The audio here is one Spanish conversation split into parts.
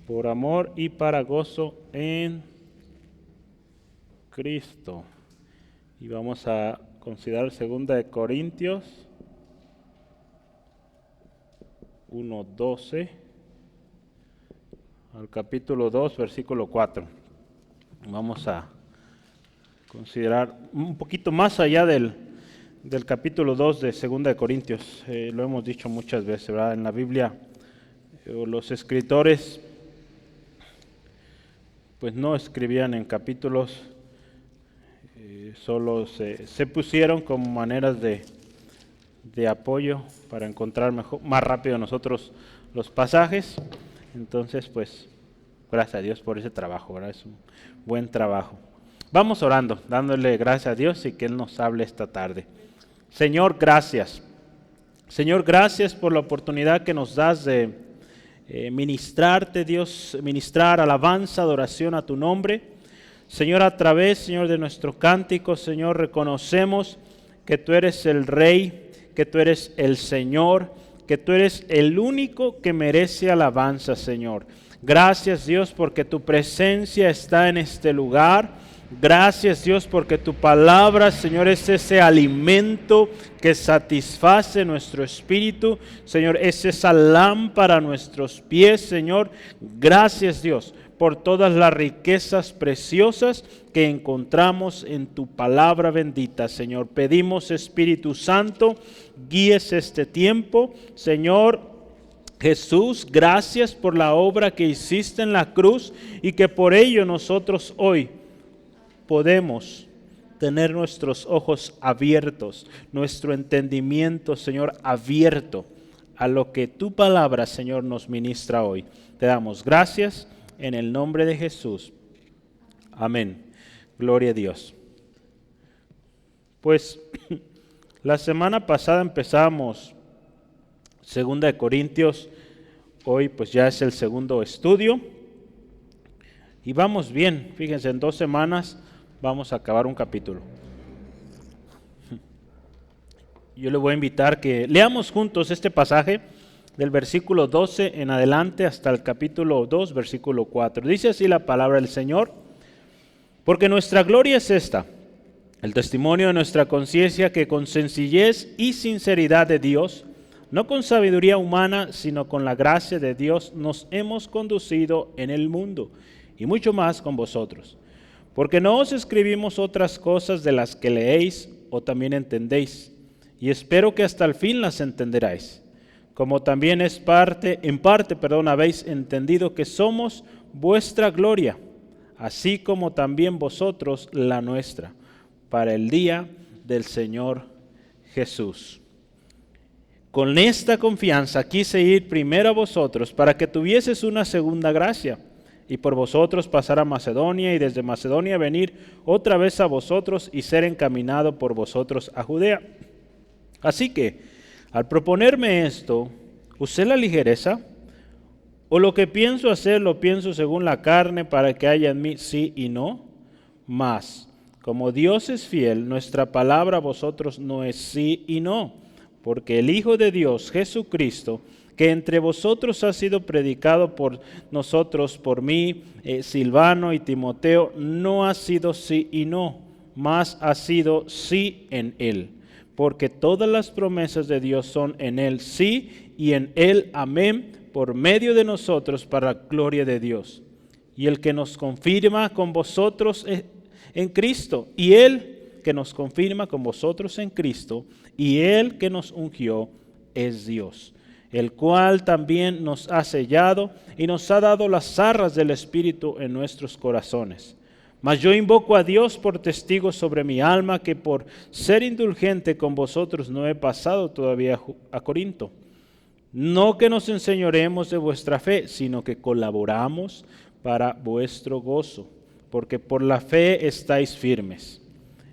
por amor y para gozo en Cristo. Y vamos a considerar 2 Corintios 1:12 al capítulo 2, versículo 4. Vamos a considerar un poquito más allá del capítulo 2 de 2 Corintios. Lo hemos dicho muchas veces, ¿verdad? En la Biblia los escritores pues no escribían en capítulos, solo se pusieron como maneras de apoyo para encontrar más rápido nosotros los pasajes. Entonces, pues, gracias a Dios por ese trabajo, ¿verdad? Es un buen trabajo. Vamos orando, dándole gracias a Dios y que Él nos hable esta tarde. Señor, gracias. Señor, gracias por la oportunidad que nos das de ministrarte, Dios, ministrar alabanza, adoración a tu nombre. Señor, a través, Señor, de nuestro cántico, Señor, reconocemos que tú eres el Rey, que tú eres el Señor, que tú eres el único que merece alabanza, Señor. Gracias, Dios, porque tu presencia está en este lugar. Gracias, Dios, porque tu palabra, Señor, es ese alimento que satisface nuestro espíritu. Señor, es esa lámpara a nuestros pies, Señor. Gracias, Dios, por todas las riquezas preciosas que encontramos en tu palabra bendita, Señor. Pedimos, Espíritu Santo, guíes este tiempo, Señor. Jesús, gracias por la obra que hiciste en la cruz y que por ello nosotros hoy podemos tener nuestros ojos abiertos, nuestro entendimiento, Señor, abierto a lo que tu palabra, Señor, nos ministra hoy. Te damos gracias en el nombre de Jesús. Amén. Gloria a Dios. Pues la semana pasada empezamos 2 Corintios, hoy pues ya es el segundo estudio y vamos bien, fíjense, en 2 semanas vamos a acabar un capítulo. Yo le voy a invitar que leamos juntos este pasaje del versículo 12 en adelante hasta el capítulo 2, versículo 4. Dice así la palabra del Señor: porque nuestra gloria es esta, el testimonio de nuestra conciencia, que con sencillez y sinceridad de Dios, no con sabiduría humana, sino con la gracia de Dios, nos hemos conducido en el mundo, y mucho más con vosotros. Porque no os escribimos otras cosas de las que leéis o también entendéis, y espero que hasta el fin las entenderáis. Como también en parte habéis entendido que somos vuestra gloria, así como también vosotros la nuestra, para el día del Señor Jesús. Con esta confianza quise ir primero a vosotros, para que tuvieses una segunda gracia, y por vosotros pasar a Macedonia, y desde Macedonia venir otra vez a vosotros y ser encaminado por vosotros a Judea. Así que, al proponerme esto, ¿usé la ligereza? ¿O lo que pienso hacer lo pienso según la carne, para que haya en mí sí y no? Mas, como Dios es fiel, nuestra palabra a vosotros no es sí y no, porque el Hijo de Dios, Jesucristo, que entre vosotros ha sido predicado por nosotros, por mí, Silvano y Timoteo, no ha sido sí y no, mas ha sido sí en él. Porque todas las promesas de Dios son en él sí y en él amén, por medio de nosotros para la gloria de Dios. Y el que nos confirma con vosotros en Cristo, y él que nos confirma con vosotros en Cristo, y él que nos ungió es Dios, el cual también nos ha sellado y nos ha dado las arras del Espíritu en nuestros corazones. Mas yo invoco a Dios por testigo sobre mi alma, que por ser indulgente con vosotros no he pasado todavía a Corinto. No que nos enseñoremos de vuestra fe, sino que colaboramos para vuestro gozo, porque por la fe estáis firmes.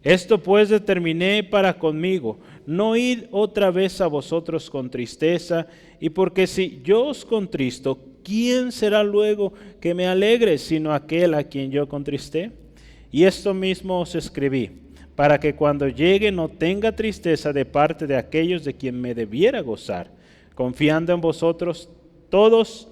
Esto pues determiné para conmigo, no ir otra vez a vosotros con tristeza, y porque si yo os contristo, ¿quién será luego que me alegre, sino aquel a quien yo contristé? Y esto mismo os escribí, para que cuando llegue no tenga tristeza de parte de aquellos de quien me debiera gozar, confiando en vosotros todos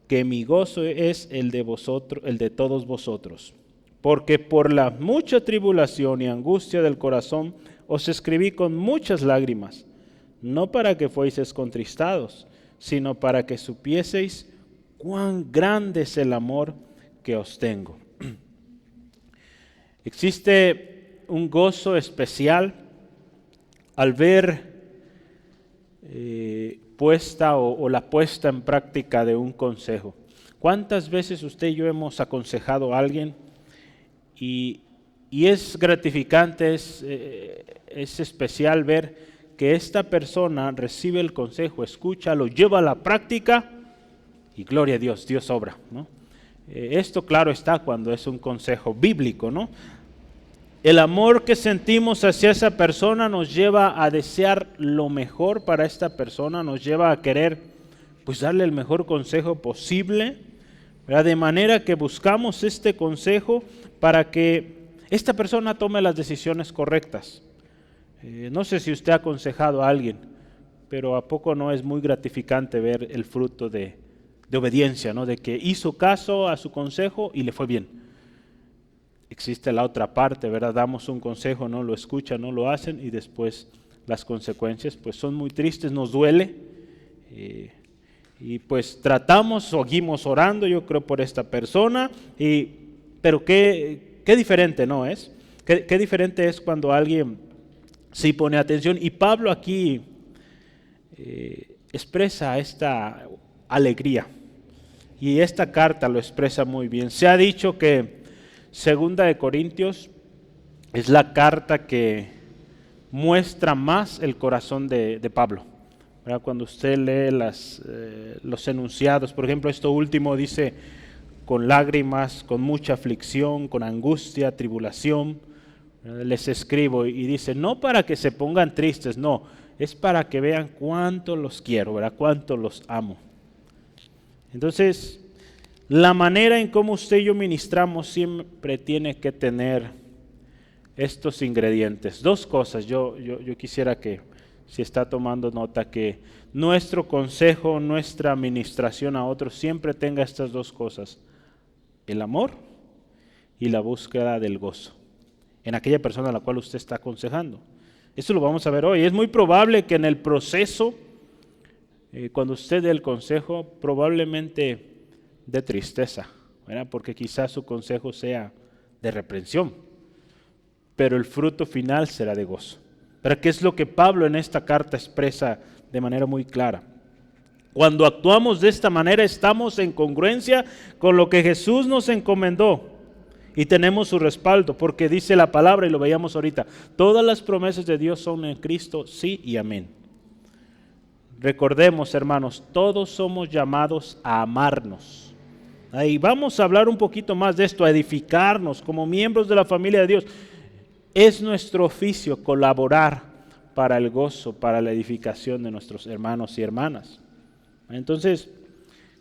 que mi gozo es el de vosotros, el de todos vosotros. Porque por la mucha tribulación y angustia del corazón os escribí con muchas lágrimas, no para que fueseis contristados, sino para que supieseis cuán grande es el amor que os tengo. Existe un gozo especial al ver la puesta en práctica de un consejo. ¿Cuántas veces usted y yo hemos aconsejado a alguien y es gratificante, es especial ver que esta persona recibe el consejo, escucha, lo lleva a la práctica y gloria a Dios, Dios obra, ¿no? Esto claro está cuando es un consejo bíblico, ¿no? El amor que sentimos hacia esa persona nos lleva a desear lo mejor para esta persona, nos lleva a querer pues darle el mejor consejo posible, ¿verdad? De manera que buscamos este consejo para que esta persona tome las decisiones correctas. No sé si usted ha aconsejado a alguien, pero ¿a poco no es muy gratificante ver el fruto de obediencia, ¿no? De que hizo caso a su consejo y le fue bien. Existe la otra parte, ¿verdad? Damos un consejo, no lo escuchan, no lo hacen y después las consecuencias pues son muy tristes, nos duele y pues tratamos, seguimos orando, yo creo, por esta persona, pero qué diferente, ¿no es? Qué diferente es cuando alguien sí pone atención, y Pablo aquí expresa esta alegría y esta carta lo expresa muy bien. Se ha dicho que Segunda de Corintios es la carta que muestra más el corazón de Pablo, ¿verdad? Cuando usted lee los enunciados, por ejemplo, esto último dice con lágrimas, con mucha aflicción, con angustia, tribulación, les escribo, y dice, no para que se pongan tristes, no, es para que vean cuánto los quiero, ¿verdad? Cuánto los amo. Entonces, la manera en cómo usted y yo ministramos siempre tiene que tener estos ingredientes. Dos cosas, yo quisiera que, si está tomando nota, que nuestro consejo, nuestra administración a otros siempre tenga estas dos cosas: el amor y la búsqueda del gozo en aquella persona a la cual usted está aconsejando. Eso lo vamos a ver hoy. Es muy probable que en el proceso, cuando usted dé el consejo, probablemente de tristeza, ¿verdad? Porque quizás su consejo sea de reprensión, pero el fruto final será de gozo. Pero ¿qué es lo que Pablo en esta carta expresa de manera muy clara? Cuando actuamos de esta manera estamos en congruencia con lo que Jesús nos encomendó y tenemos su respaldo, porque dice la palabra, y lo veíamos ahorita, todas las promesas de Dios son en Cristo, sí y amén. Recordemos, hermanos, todos somos llamados a amarnos. Ahí vamos a hablar un poquito más de esto, a edificarnos como miembros de la familia de Dios. Es nuestro oficio colaborar para el gozo, para la edificación de nuestros hermanos y hermanas. Entonces,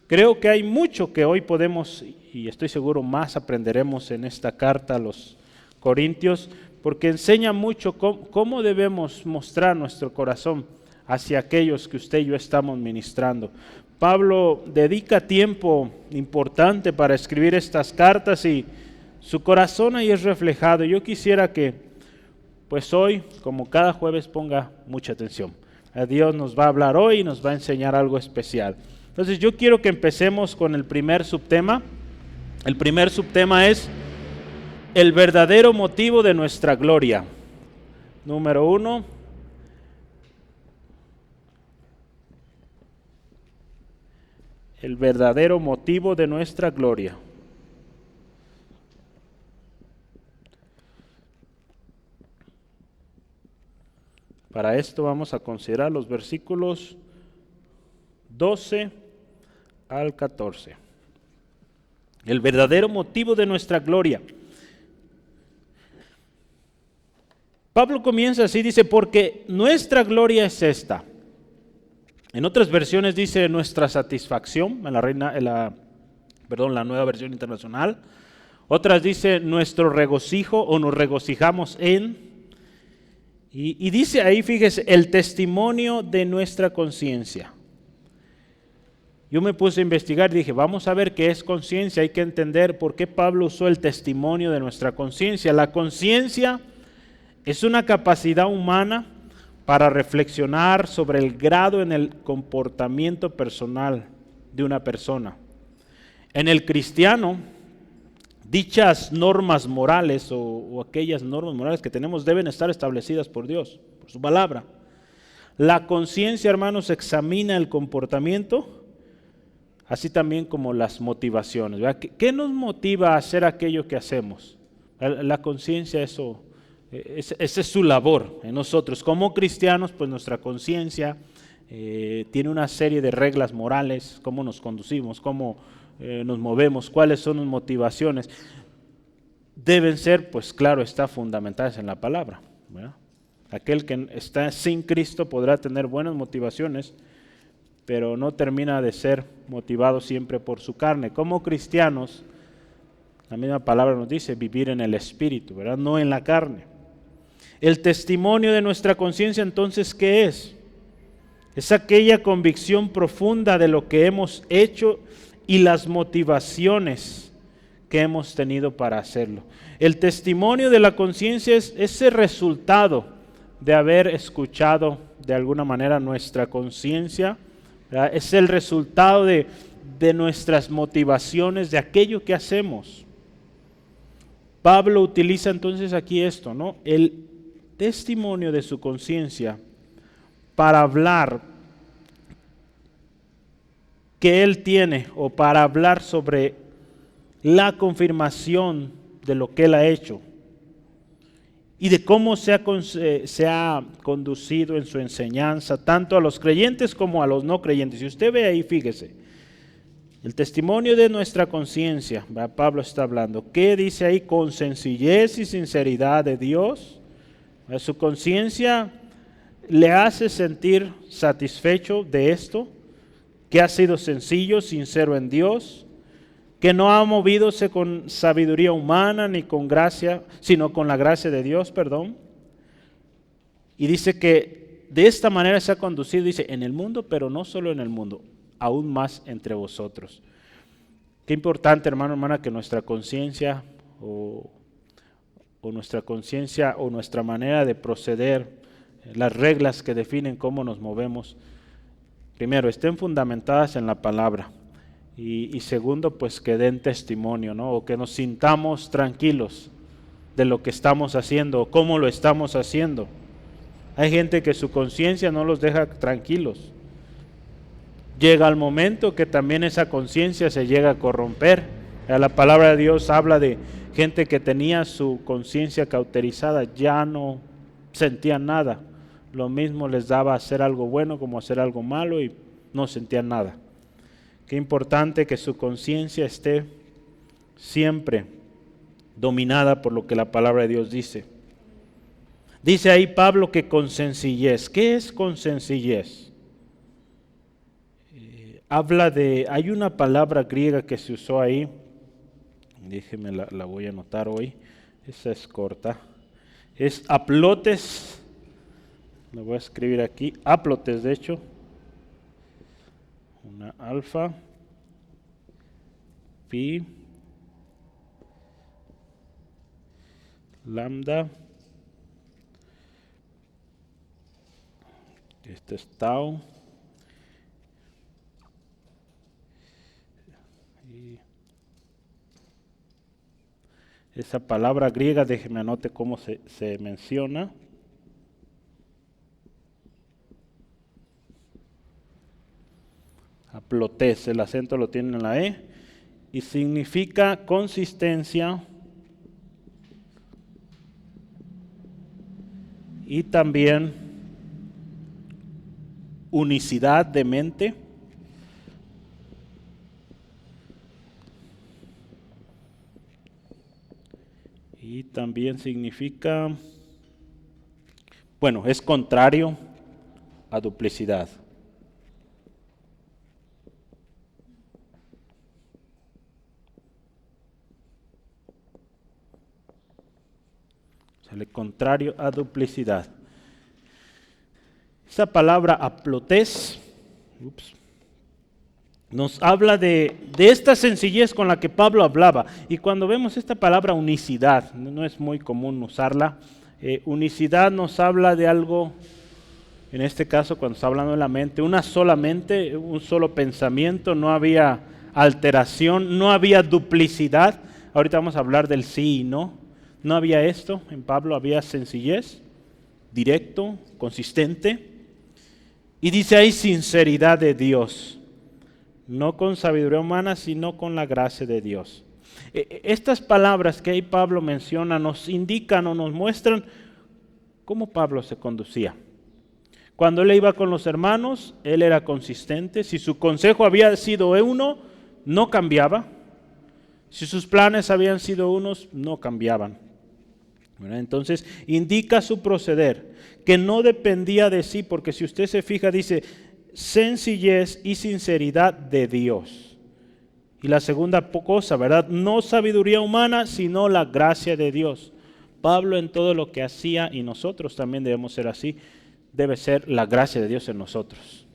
creo que hay mucho que hoy podemos, y estoy seguro más aprenderemos en esta carta a los Corintios, porque enseña mucho cómo debemos mostrar nuestro corazón hacia aquellos que usted y yo estamos ministrando. Pablo dedica tiempo importante para escribir estas cartas y su corazón ahí es reflejado. Yo quisiera que, pues hoy, como cada jueves, ponga mucha atención. Dios nos va a hablar hoy y nos va a enseñar algo especial. Entonces yo quiero que empecemos con el primer subtema. El primer subtema es el verdadero motivo de nuestra gloria. Número 1. El verdadero motivo de nuestra gloria. Para esto vamos a considerar los versículos 12 al 14. El verdadero motivo de nuestra gloria. Pablo comienza así, dice, porque nuestra gloria es esta. En otras versiones dice nuestra satisfacción, en la Nueva Versión Internacional. Otras dice nuestro regocijo o nos regocijamos en. Y dice ahí, fíjese, el testimonio de nuestra conciencia. Yo me puse a investigar y dije, vamos a ver qué es conciencia. Hay que entender por qué Pablo usó el testimonio de nuestra conciencia. La conciencia es una capacidad humana para reflexionar sobre el grado en el comportamiento personal de una persona. En el cristiano, dichas normas morales o aquellas normas morales que tenemos deben estar establecidas por Dios, por su palabra. La conciencia, hermanos, examina el comportamiento, así también como las motivaciones, ¿verdad? ¿Qué nos motiva a hacer aquello que hacemos? La conciencia, esa es su labor en nosotros. Como cristianos, pues nuestra conciencia tiene una serie de reglas morales, cómo nos conducimos, cómo nos movemos, cuáles son las motivaciones. Deben ser, pues claro, está fundamentadas en la palabra, ¿verdad? Aquel que está sin Cristo podrá tener buenas motivaciones, pero no termina de ser motivado siempre por su carne. Como cristianos, la misma palabra nos dice vivir en el Espíritu, ¿verdad? No en la carne. El testimonio de nuestra conciencia, entonces, ¿qué es? Es aquella convicción profunda de lo que hemos hecho y las motivaciones que hemos tenido para hacerlo. El testimonio de la conciencia es ese resultado de haber escuchado de alguna manera nuestra conciencia, ¿verdad? Es el resultado de nuestras motivaciones, de aquello que hacemos. Pablo utiliza entonces aquí esto, ¿no? El testimonio de su conciencia para hablar que él tiene o para hablar sobre la confirmación de lo que él ha hecho y de cómo se ha conducido en su enseñanza, tanto a los creyentes como a los no creyentes. Si usted ve ahí, fíjese, el testimonio de nuestra conciencia, Pablo está hablando, ¿qué dice ahí? Con sencillez y sinceridad de Dios. Su conciencia le hace sentir satisfecho de esto, que ha sido sencillo, sincero en Dios, que no ha movidose con sabiduría humana ni con gracia, sino con la gracia de Dios, perdón. Y dice que de esta manera se ha conducido, dice, en el mundo, pero no solo en el mundo, aún más entre vosotros. Qué importante, hermano, hermana, que nuestra conciencia o nuestra manera de proceder, las reglas que definen cómo nos movemos, primero, estén fundamentadas en la palabra. Y segundo, pues que den testimonio, ¿no? O que nos sintamos tranquilos de lo que estamos haciendo o cómo lo estamos haciendo. Hay gente que su conciencia no los deja tranquilos. Llega el momento que también esa conciencia se llega a corromper. La palabra de Dios habla de gente que tenía su conciencia cauterizada, ya no sentían nada. Lo mismo les daba hacer algo bueno como hacer algo malo y no sentían nada. Qué importante que su conciencia esté siempre dominada por lo que la palabra de Dios dice. Dice ahí Pablo que con sencillez. ¿Qué es con sencillez? Hay una palabra griega que se usó ahí, déjeme la voy a anotar hoy, esa es corta, es aplotes, lo voy a escribir aquí, aplotes de hecho, una alfa, pi, lambda, este es tau, y esa palabra griega, déjeme anote cómo se menciona. Aplotes, el acento lo tiene en la E, y significa consistencia y también unicidad de mente. Y también significa, bueno, es contrario a duplicidad. El contrario a duplicidad. Esa palabra aplotes nos habla de esta sencillez con la que Pablo hablaba. Y cuando vemos esta palabra unicidad, no es muy común usarla, unicidad nos habla de algo, en este caso cuando está hablando de la mente, una sola mente, un solo pensamiento, no había alteración, no había duplicidad. Ahorita vamos a hablar del sí y no. No había esto, en Pablo había sencillez, directo, consistente. Y dice ahí sinceridad de Dios. No con sabiduría humana, sino con la gracia de Dios. Estas palabras que ahí Pablo menciona nos indican o nos muestran cómo Pablo se conducía. Cuando él iba con los hermanos, él era consistente. Si su consejo había sido uno, no cambiaba. Si sus planes habían sido unos, no cambiaban. Entonces, indica su proceder, que no dependía de sí, porque si usted se fija, dice sencillez y sinceridad de Dios. Y la segunda cosa, ¿verdad? No sabiduría humana, sino la gracia de Dios. Pablo en todo lo que hacía, y nosotros también debemos ser así, debe ser la gracia de Dios en nosotros.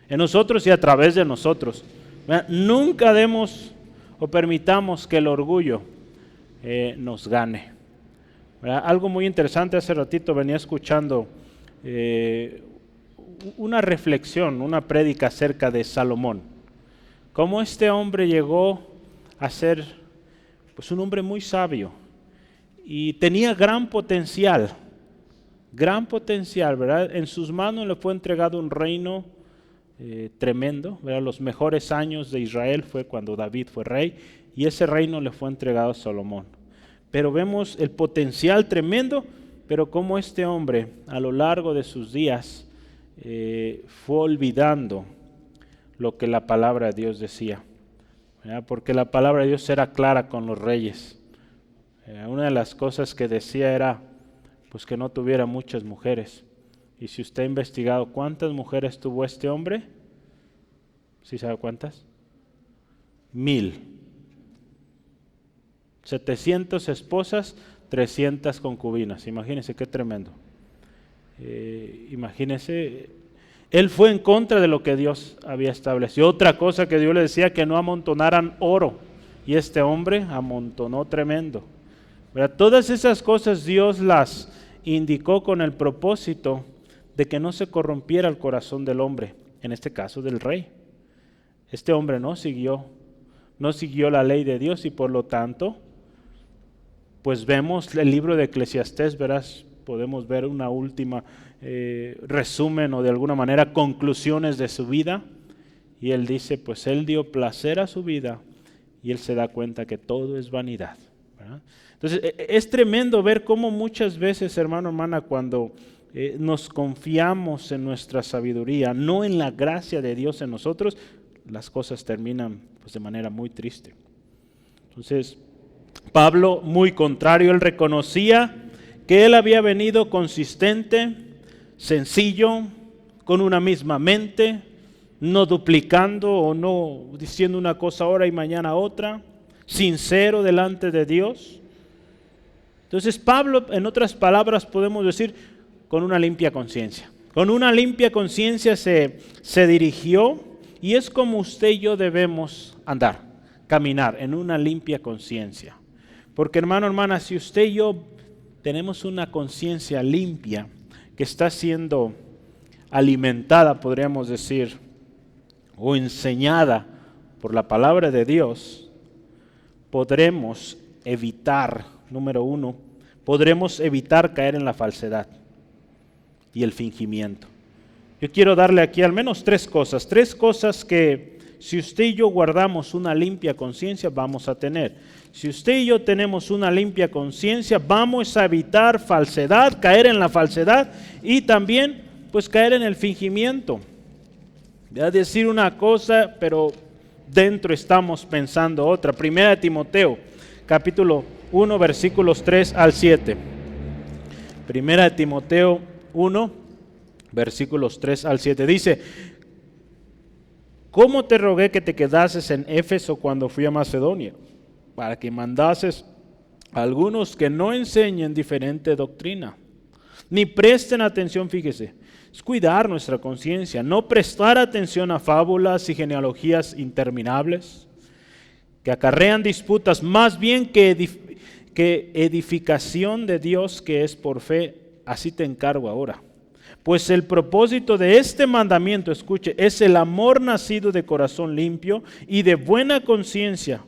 En nosotros y a través de nosotros. Nunca demos o permitamos que el orgullo nos gane. Algo muy interesante, hace ratito venía escuchando una reflexión, una prédica acerca de Salomón. Cómo este hombre llegó a ser pues, un hombre muy sabio y tenía gran potencial, ¿verdad? En sus manos le fue entregado un reino tremendo, ¿verdad? Los mejores años de Israel fue cuando David fue rey y ese reino le fue entregado a Salomón. Pero vemos el potencial tremendo, pero cómo este hombre a lo largo de sus días fue olvidando lo que la palabra de Dios decía, ¿verdad? Porque la palabra de Dios era clara con los reyes. Una de las cosas que decía era pues que no tuviera muchas mujeres. Y si usted ha investigado cuántas mujeres tuvo este hombre, ¿sí sabe cuántas? 1000. 700 esposas, 300 concubinas. Imagínense qué tremendo. Imagínense, él fue en contra de lo que Dios había establecido. Otra cosa que Dios le decía, que no amontonaran oro. Y este hombre amontonó tremendo. ¿Verdad? Todas esas cosas Dios las indicó con el propósito de que no se corrompiera el corazón del hombre, en este caso del rey. Este hombre no siguió la ley de Dios y por lo tanto, pues vemos el libro de Eclesiastés, verás, podemos ver una última resumen o de alguna manera conclusiones de su vida y él dice, pues él dio placer a su vida y él se da cuenta que todo es vanidad, ¿verdad? Entonces es tremendo ver cómo muchas veces, hermano, hermana, cuando nos confiamos en nuestra sabiduría, no en la gracia de Dios en nosotros, las cosas terminan pues, de manera muy triste. Entonces, Pablo, muy contrario, él reconocía que él había venido consistente, sencillo, con una misma mente, no duplicando o no diciendo una cosa ahora y mañana otra, sincero delante de Dios. Entonces Pablo, en otras palabras, podemos decir, con una limpia conciencia. Con una limpia conciencia se dirigió y es como usted y yo debemos andar, caminar en una limpia conciencia. Porque hermano, hermana, si usted y yo tenemos una conciencia limpia que está siendo alimentada, podríamos decir, o enseñada por la palabra de Dios, podremos evitar, número uno, podremos evitar caer en la falsedad y el fingimiento. Yo quiero darle aquí al menos tres cosas que si usted y yo guardamos una limpia conciencia vamos a tener. Si usted y yo tenemos una limpia conciencia, vamos a evitar falsedad, caer en la falsedad y también pues caer en el fingimiento. Voy a decir una cosa, pero dentro estamos pensando otra. Primera de Timoteo, capítulo 1, versículos 3 al 7. Primera de Timoteo 1, versículos 3 al 7. Dice, ¿cómo te rogué que te quedases en Éfeso cuando fui a Macedonia? Para que mandases a algunos que no enseñen diferente doctrina, ni presten atención, fíjese, es cuidar nuestra conciencia, no prestar atención a fábulas y genealogías interminables que acarrean disputas, más bien que edificación de Dios que es por fe. Así te encargo ahora. Pues el propósito de este mandamiento, escuche, es el amor nacido de corazón limpio y de buena conciencia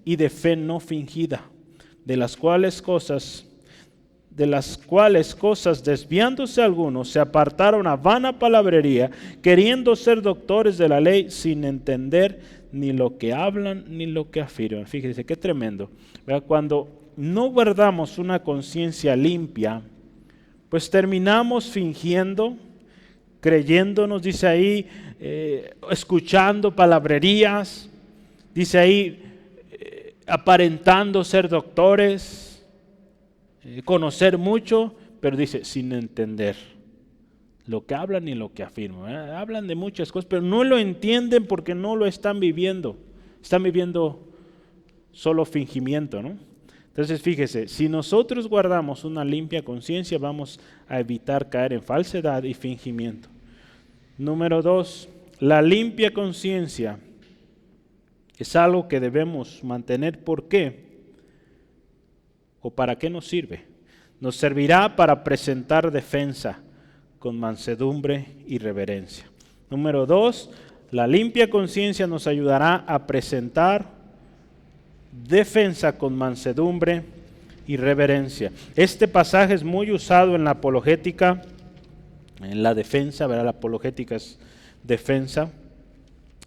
y de fe no fingida, de las cuales cosas desviándose algunos se apartaron a vana palabrería, queriendo ser doctores de la ley sin entender ni lo que hablan ni lo que afirman. Fíjense qué tremendo. Cuando no guardamos una conciencia limpia, pues terminamos fingiendo, creyéndonos, dice ahí, escuchando palabrerías, dice ahí, aparentando ser doctores, conocer mucho, pero dice, sin entender lo que hablan y lo que afirman. Hablan de muchas cosas, pero no lo entienden porque no lo están viviendo. Están viviendo solo fingimiento, ¿no? Entonces fíjese, si nosotros guardamos una limpia conciencia, vamos a evitar caer en falsedad y fingimiento. Número 2, la limpia conciencia es algo que debemos mantener. ¿Por qué? ¿O para qué nos sirve? Nos servirá para presentar defensa con mansedumbre y reverencia. Número 2, la limpia conciencia nos ayudará a presentar defensa con mansedumbre y reverencia. Este pasaje es muy usado en la apologética, en la defensa, ¿verdad? La apologética es defensa.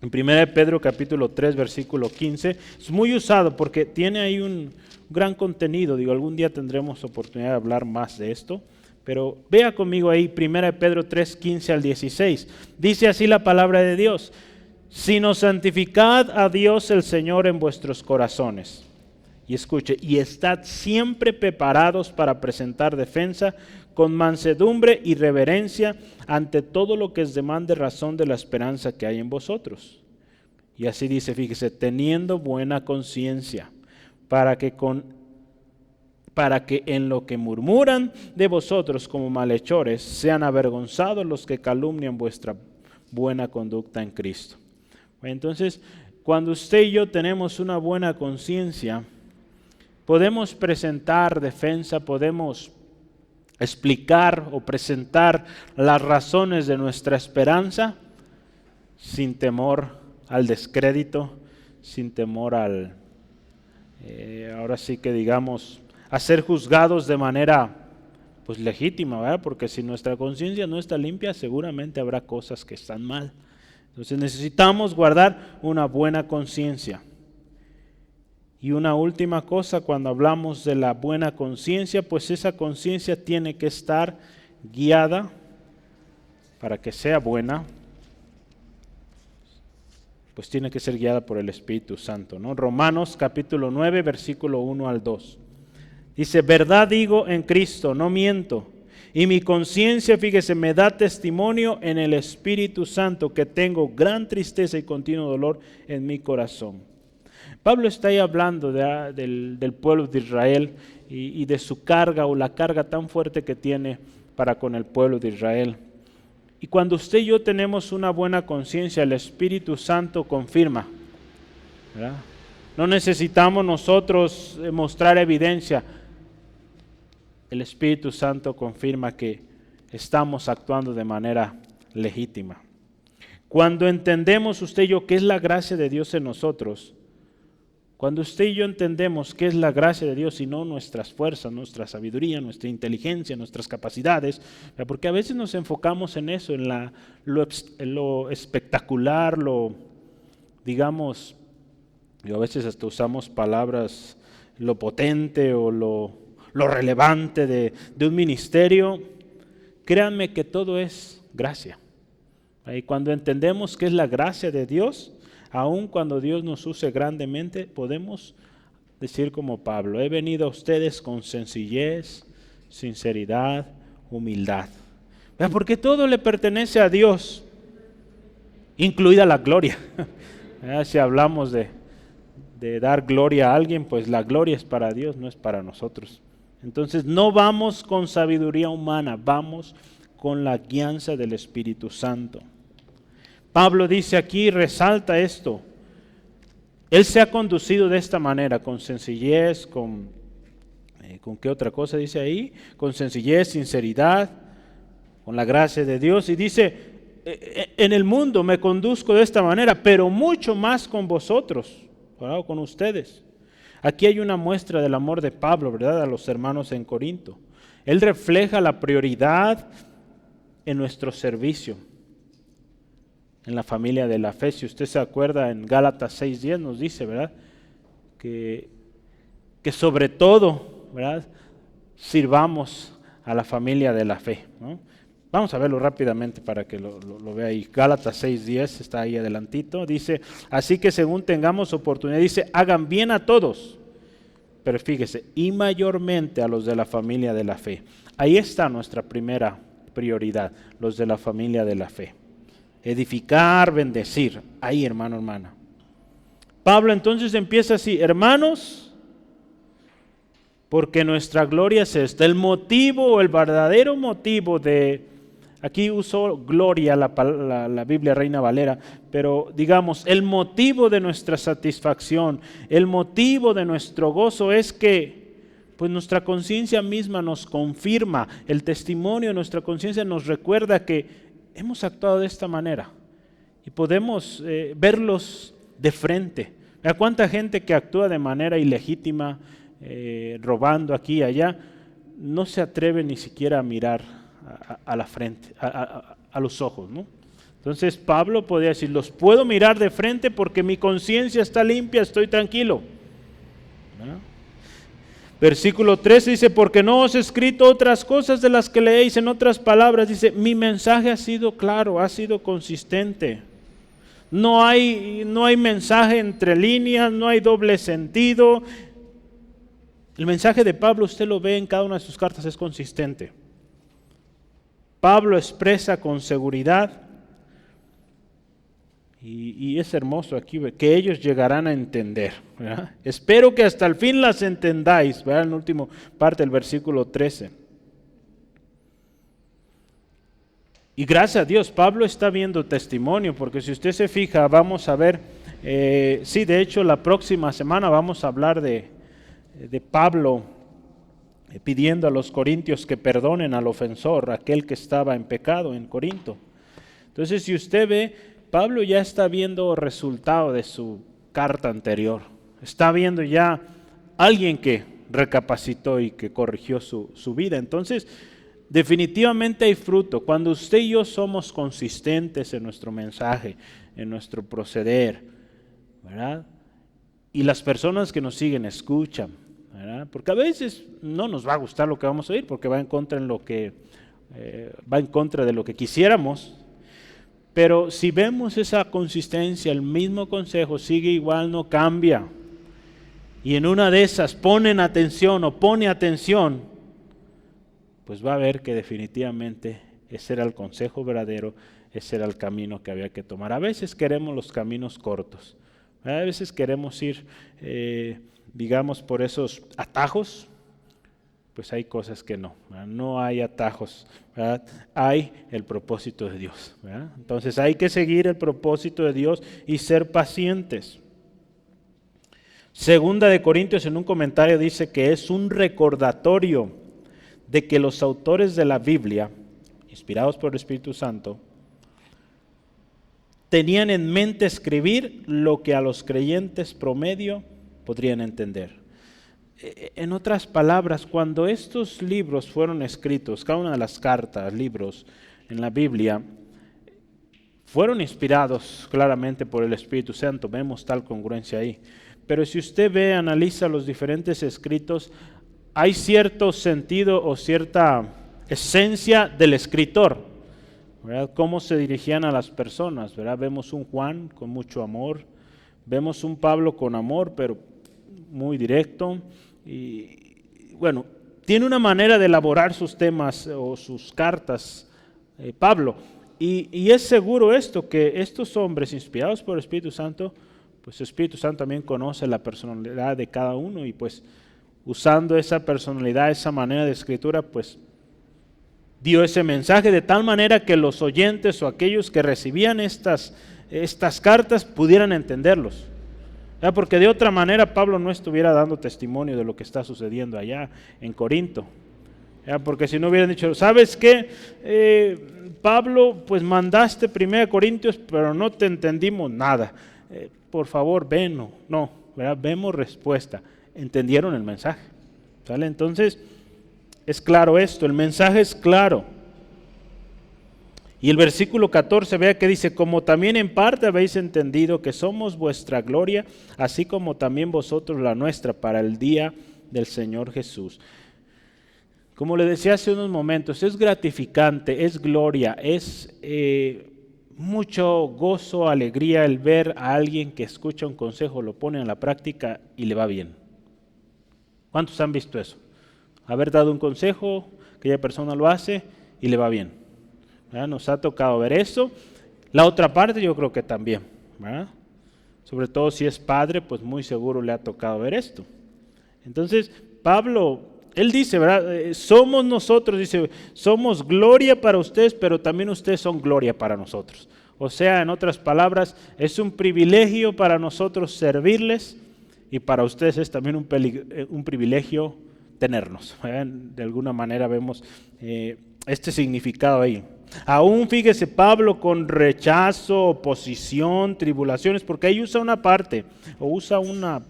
En 1 Pedro capítulo 3 versículo 15 es muy usado porque tiene ahí un gran contenido. Digo, algún día tendremos oportunidad de hablar más de esto, pero vea conmigo ahí 1 Pedro 3, 15 al 16. Dice así la palabra de Dios: sino santificad a Dios el Señor en vuestros corazones. Y escuche, y estad siempre preparados para presentar defensa con mansedumbre y reverencia ante todo lo que os demande razón de la esperanza que hay en vosotros. Y así dice, fíjese, teniendo buena conciencia, para que en lo que murmuran de vosotros como malhechores sean avergonzados los que calumnian vuestra buena conducta en Cristo. Entonces, cuando usted y yo tenemos una buena conciencia, podemos presentar defensa, podemos explicar o presentar las razones de nuestra esperanza sin temor al descrédito, sin temor al, ahora sí que digamos, a ser juzgados de manera pues legítima, ¿verdad? Porque si nuestra conciencia no está limpia, seguramente habrá cosas que están mal. Entonces necesitamos guardar una buena conciencia. Y una última cosa, cuando hablamos de la buena conciencia, pues esa conciencia tiene que estar guiada para que sea buena, pues tiene que ser guiada por el Espíritu Santo, ¿no? Romanos capítulo 9, versículo 1 al 2. Dice, verdad digo en Cristo, no miento. Y mi conciencia, fíjese, me da testimonio en el Espíritu Santo que tengo gran tristeza y continuo dolor en mi corazón. Pablo está ahí hablando del pueblo de Israel y de su carga o la carga tan fuerte que tiene para con el pueblo de Israel. Y cuando usted y yo tenemos una buena conciencia, el Espíritu Santo confirma, ¿verdad? No necesitamos nosotros mostrar evidencia. El Espíritu Santo confirma que estamos actuando de manera legítima. Cuando entendemos usted y yo qué es la gracia de Dios en nosotros, cuando usted y yo entendemos qué es la gracia de Dios y no nuestras fuerzas, nuestra sabiduría, nuestra inteligencia, nuestras capacidades, porque a veces nos enfocamos en eso, en lo espectacular, digamos, y a veces hasta usamos palabras, lo potente o lo relevante de un ministerio. Créanme que todo es gracia. Y cuando entendemos qué es la gracia de Dios, aun cuando Dios nos use grandemente, podemos decir como Pablo, he venido a ustedes con sencillez, sinceridad, humildad. Porque todo le pertenece a Dios, incluida la gloria. Si hablamos de dar gloria a alguien, pues la gloria es para Dios, no es para nosotros. Entonces no vamos con sabiduría humana, vamos con la guianza del Espíritu Santo. Pablo dice aquí, resalta esto. Él se ha conducido de esta manera, con sencillez, ¿con qué otra cosa dice ahí? Con sencillez, sinceridad, con la gracia de Dios. Y dice, en el mundo me conduzco de esta manera, pero mucho más con vosotros, ¿verdad? Con ustedes. Aquí hay una muestra del amor de Pablo, ¿verdad? A los hermanos en Corinto. Él refleja la prioridad en nuestro servicio, en la familia de la fe. Si usted se acuerda, en Gálatas 6:10 nos dice, ¿verdad? Que sobre todo, ¿verdad? Sirvamos a la familia de la fe, ¿no? Vamos a verlo rápidamente para que lo vea ahí. Gálatas 6:10 está ahí adelantito. Dice, así que según tengamos oportunidad, dice, hagan bien a todos. Pero fíjese, y mayormente a los de la familia de la fe. Ahí está nuestra primera prioridad, los de la familia de la fe. Edificar, bendecir. Ahí, hermano, hermana. Pablo entonces empieza así, hermanos, porque nuestra gloria es esta. El motivo, el verdadero motivo de, aquí usó gloria la Biblia Reina Valera, pero digamos, el motivo de nuestra satisfacción, el motivo de nuestro gozo es que pues nuestra conciencia misma nos confirma, el testimonio de nuestra conciencia nos recuerda que hemos actuado de esta manera y podemos verlos de frente. ¿A cuánta gente que actúa de manera ilegítima, robando aquí y allá, no se atreve ni siquiera a mirar a la frente, a los ojos, ¿no? Entonces Pablo podía decir, los puedo mirar de frente porque mi conciencia está limpia, estoy tranquilo, ¿no? Versículo 13 dice, porque no os he escrito otras cosas de las que leéis. En otras palabras dice, mi mensaje ha sido claro, ha sido consistente. No hay mensaje entre líneas, no hay doble sentido. El mensaje de Pablo, usted lo ve en cada una de sus cartas, es consistente. Pablo expresa con seguridad, y es hermoso aquí, que ellos llegarán a entender, ¿verdad? Espero que hasta el fin las entendáis, ¿verdad? En la última parte del versículo 13. Y gracias a Dios, Pablo está viendo testimonio, porque si usted se fija, vamos a ver, sí, de hecho la próxima semana vamos a hablar de Pablo pidiendo a los corintios que perdonen al ofensor, aquel que estaba en pecado en Corinto. Entonces, si usted ve, Pablo ya está viendo resultado de su carta anterior. Está viendo ya alguien que recapacitó y que corrigió su vida. Entonces, definitivamente hay fruto. Cuando usted y yo somos consistentes en nuestro mensaje, en nuestro proceder, ¿verdad? Y las personas que nos siguen escuchan, ¿verdad? Porque a veces no nos va a gustar lo que vamos a oír, porque va en contra de lo que quisiéramos. Pero si vemos esa consistencia, el mismo consejo sigue igual, no cambia, y en una de esas ponen atención o pone atención, pues va a ver que definitivamente ese era el consejo verdadero, ese era el camino que había que tomar. A veces queremos los caminos cortos, a veces queremos ir, digamos, por esos atajos. Pues hay cosas que no, ¿verdad? No hay atajos, ¿verdad? Hay el propósito de Dios, ¿verdad? Entonces hay que seguir el propósito de Dios y ser pacientes. Segunda de Corintios en un comentario dice que es un recordatorio de que los autores de la Biblia, inspirados por el Espíritu Santo, tenían en mente escribir lo que a los creyentes promedio podrían entender. En otras palabras, cuando estos libros fueron escritos, cada una de las cartas, libros en la Biblia, fueron inspirados claramente por el Espíritu Santo, vemos tal congruencia ahí. Pero si usted ve, analiza los diferentes escritos, hay cierto sentido o cierta esencia del escritor, ¿verdad? Cómo se dirigían a las personas, ¿verdad? Vemos un Juan con mucho amor, vemos un Pablo con amor, pero muy directo. Y bueno, tiene una manera de elaborar sus temas o sus cartas, Pablo, y es seguro esto, que estos hombres inspirados por el Espíritu Santo, pues el Espíritu Santo también conoce la personalidad de cada uno, y pues usando esa personalidad, esa manera de escritura, pues dio ese mensaje de tal manera que los oyentes o aquellos que recibían estas cartas pudieran entenderlos. Porque de otra manera Pablo no estuviera dando testimonio de lo que está sucediendo allá en Corinto. Porque si no hubieran dicho, ¿sabes qué? Pablo, pues mandaste 1 Corintios, pero no te entendimos nada. Por favor, ven. No, ¿verdad? Vemos respuesta. Entendieron el mensaje. ¿Sale? Entonces, es claro esto, el mensaje es claro. Y el versículo 14, vea que dice, como también en parte habéis entendido que somos vuestra gloria, así como también vosotros la nuestra, para el día del Señor Jesús. Como le decía hace unos momentos, es gratificante, es gloria, es mucho gozo, alegría el ver a alguien que escucha un consejo, lo pone en la práctica y le va bien. ¿Cuántos han visto eso? Haber dado un consejo, aquella persona lo hace y le va bien. ¿Verdad? Nos ha tocado ver eso. La otra parte yo creo que también, ¿verdad? Sobre todo si es padre, pues muy seguro le ha tocado ver esto. Entonces, Pablo, él dice, ¿verdad? Somos nosotros, dice, somos gloria para ustedes, pero también ustedes son gloria para nosotros. O sea, en otras palabras, es un privilegio para nosotros servirles y para ustedes es también un privilegio tenernos. ¿Verdad? De alguna manera vemos este significado ahí. Aún fíjese Pablo con rechazo, oposición, tribulaciones, porque ahí usa una parte, o usa una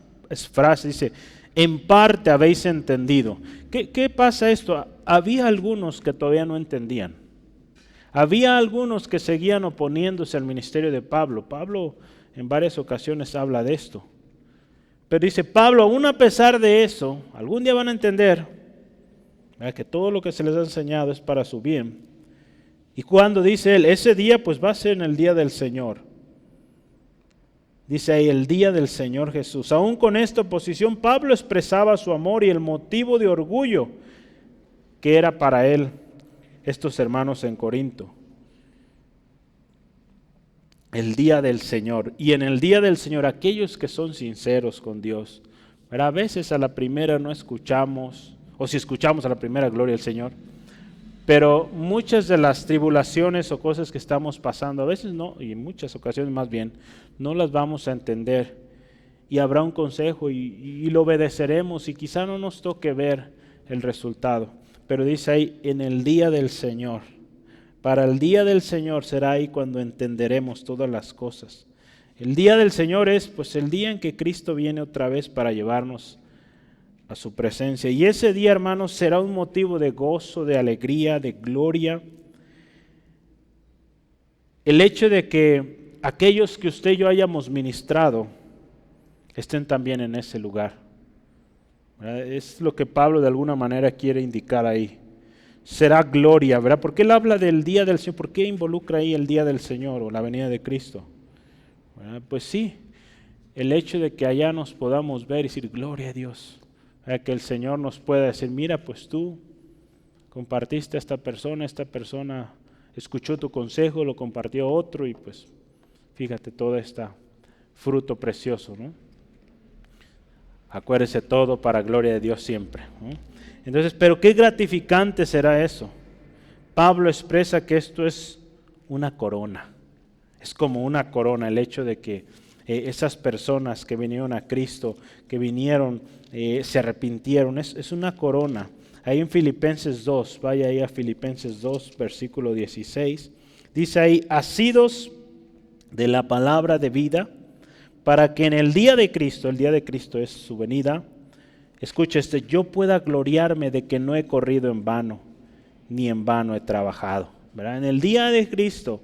frase, dice, en parte habéis entendido. ¿Qué pasa esto? Había algunos que todavía no entendían. Había algunos que seguían oponiéndose al ministerio de Pablo. Pablo en varias ocasiones habla de esto. Pero dice Pablo, aún a pesar de eso, algún día van a entender, ¿verdad?, que todo lo que se les ha enseñado es para su bien. Y cuando dice él, ese día pues va a ser en el día del Señor. Dice ahí, el día del Señor Jesús. Aún con esta oposición, Pablo expresaba su amor y el motivo de orgullo que era para él estos hermanos en Corinto. El día del Señor. Y en el día del Señor, aquellos que son sinceros con Dios. Pero a veces a la primera no escuchamos, o si escuchamos a la primera, gloria al Señor. Pero muchas de las tribulaciones o cosas que estamos pasando, a veces no, y en muchas ocasiones más bien, no las vamos a entender. Y habrá un consejo y lo obedeceremos y quizá no nos toque ver el resultado. Pero dice ahí, en el día del Señor. Para el día del Señor será ahí cuando entenderemos todas las cosas. El día del Señor es pues el día en que Cristo viene otra vez para llevarnos a su presencia. Y ese día, hermanos, será un motivo de gozo, de alegría, de gloria. El hecho de que aquellos que usted y yo hayamos ministrado estén también en ese lugar. ¿Verdad? Es lo que Pablo de alguna manera quiere indicar ahí. Será gloria, ¿verdad? ¿Por qué él habla del día del Señor? ¿Por qué involucra ahí el día del Señor o la venida de Cristo? ¿Verdad? Pues sí, el hecho de que allá nos podamos ver y decir, gloria a Dios. Que el Señor nos pueda decir, mira, pues tú compartiste a esta persona escuchó tu consejo, lo compartió otro y pues fíjate todo este fruto precioso, ¿no? Acuérdese todo para gloria de Dios siempre, ¿no? Entonces, pero qué gratificante será eso. Pablo expresa que esto es una corona, es como una corona el hecho de que esas personas que vinieron a Cristo, que vinieron, se arrepintieron, es una corona. Ahí en Filipenses 2, vaya ahí a Filipenses 2, versículo 16, dice ahí, asidos de la palabra de vida, para que en el día de Cristo es su venida, escuche yo pueda gloriarme de que no he corrido en vano, ni en vano he trabajado. ¿Verdad? En el día de Cristo,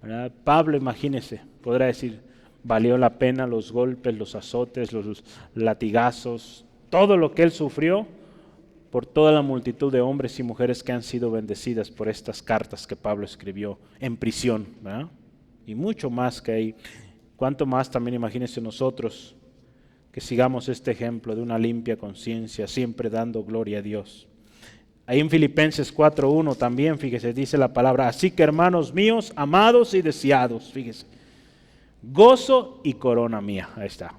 ¿verdad? Pablo, imagínese, podrá decir, valió la pena los golpes, los azotes, los latigazos, todo lo que él sufrió por toda la multitud de hombres y mujeres que han sido bendecidas por estas cartas que Pablo escribió en prisión, ¿verdad? Y mucho más que ahí. Cuánto más también imagínense nosotros que sigamos este ejemplo de una limpia conciencia, siempre dando gloria a Dios. Ahí en Filipenses 4:1 también, fíjese, dice la palabra, así que hermanos míos, amados y deseados, fíjese, gozo y corona mía. Ahí está.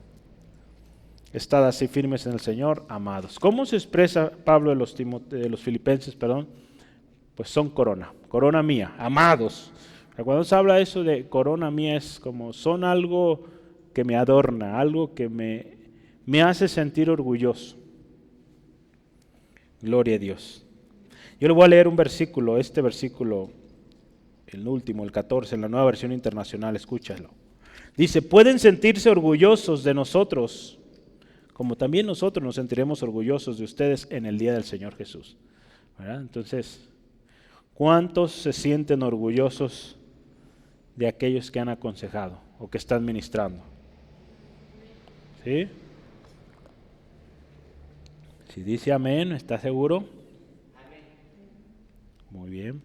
Estad así firmes en el Señor, amados. ¿Cómo se expresa Pablo de los Filipenses, pues son corona mía, amados. Cuando se habla eso de corona mía es como son algo que me adorna, algo que me hace sentir orgulloso. Gloria a Dios. Yo le voy a leer un versículo, este versículo, el último, el 14, en la Nueva Versión Internacional, escúchalo. Dice, pueden sentirse orgullosos de nosotros, como también nosotros nos sentiremos orgullosos de ustedes en el día del Señor Jesús. ¿Verdad? Entonces, ¿cuántos se sienten orgullosos de aquellos que han aconsejado o que están ministrando? ¿Sí? Si dice amén, ¿está seguro? Amén. Muy bien.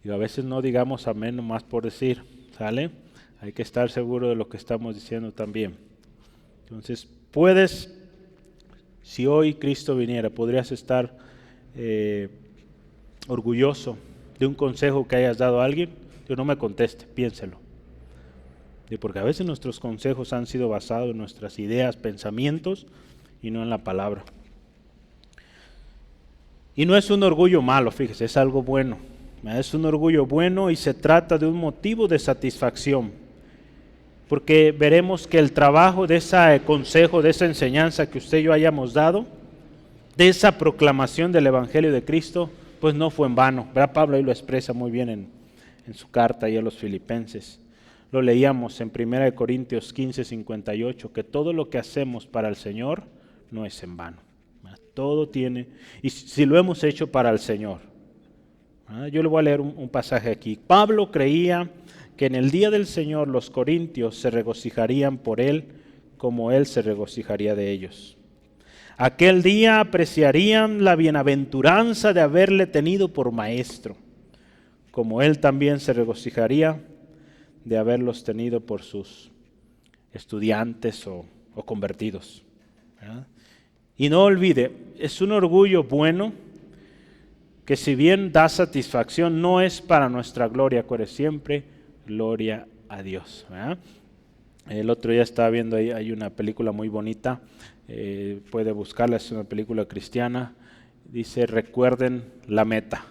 Y a veces no digamos amén nomás por decir, ¿sale? Hay que estar seguro de lo que estamos diciendo también. Entonces, puedes, si hoy Cristo viniera, podrías estar orgulloso de un consejo que hayas dado a alguien. Yo no me conteste, piénselo. Porque a veces nuestros consejos han sido basados en nuestras ideas, pensamientos y no en la palabra. Y no es un orgullo malo, fíjese, es algo bueno. Es un orgullo bueno y se trata de un motivo de satisfacción. Porque veremos que el trabajo de ese consejo, de esa enseñanza que usted y yo hayamos dado, de esa proclamación del Evangelio de Cristo, pues no fue en vano. ¿Verdad? Pablo ahí lo expresa muy bien en su carta ahí a los Filipenses. Lo leíamos en 1 Corintios 15, 58, que todo lo que hacemos para el Señor no es en vano. Todo tiene, y si lo hemos hecho para el Señor. Yo le voy a leer un pasaje aquí. Pablo creía que en el día del Señor los corintios se regocijarían por él como él se regocijaría de ellos. Aquel día apreciarían la bienaventuranza de haberle tenido por maestro, como él también se regocijaría de haberlos tenido por sus estudiantes o convertidos. ¿Verdad? Y no olvide, es un orgullo bueno que si bien da satisfacción, no es para nuestra gloria, corre siempre gloria a Dios. ¿Verdad? El otro día estaba viendo ahí, hay una película muy bonita, puede buscarla, es una película cristiana, dice recuerden la meta.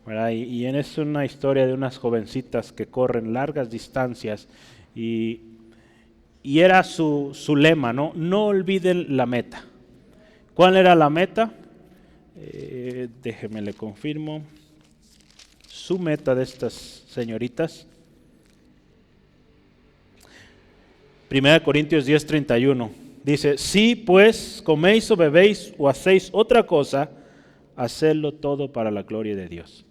¿Verdad? Y es una historia de unas jovencitas que corren largas distancias y era su lema, ¿no? No olviden la meta. ¿Cuál era la meta? Déjeme le confirmo. Su meta de estas señoritas. 1 Corintios 10:31 dice, si pues coméis o bebéis o hacéis otra cosa, hacedlo todo para la gloria de Dios.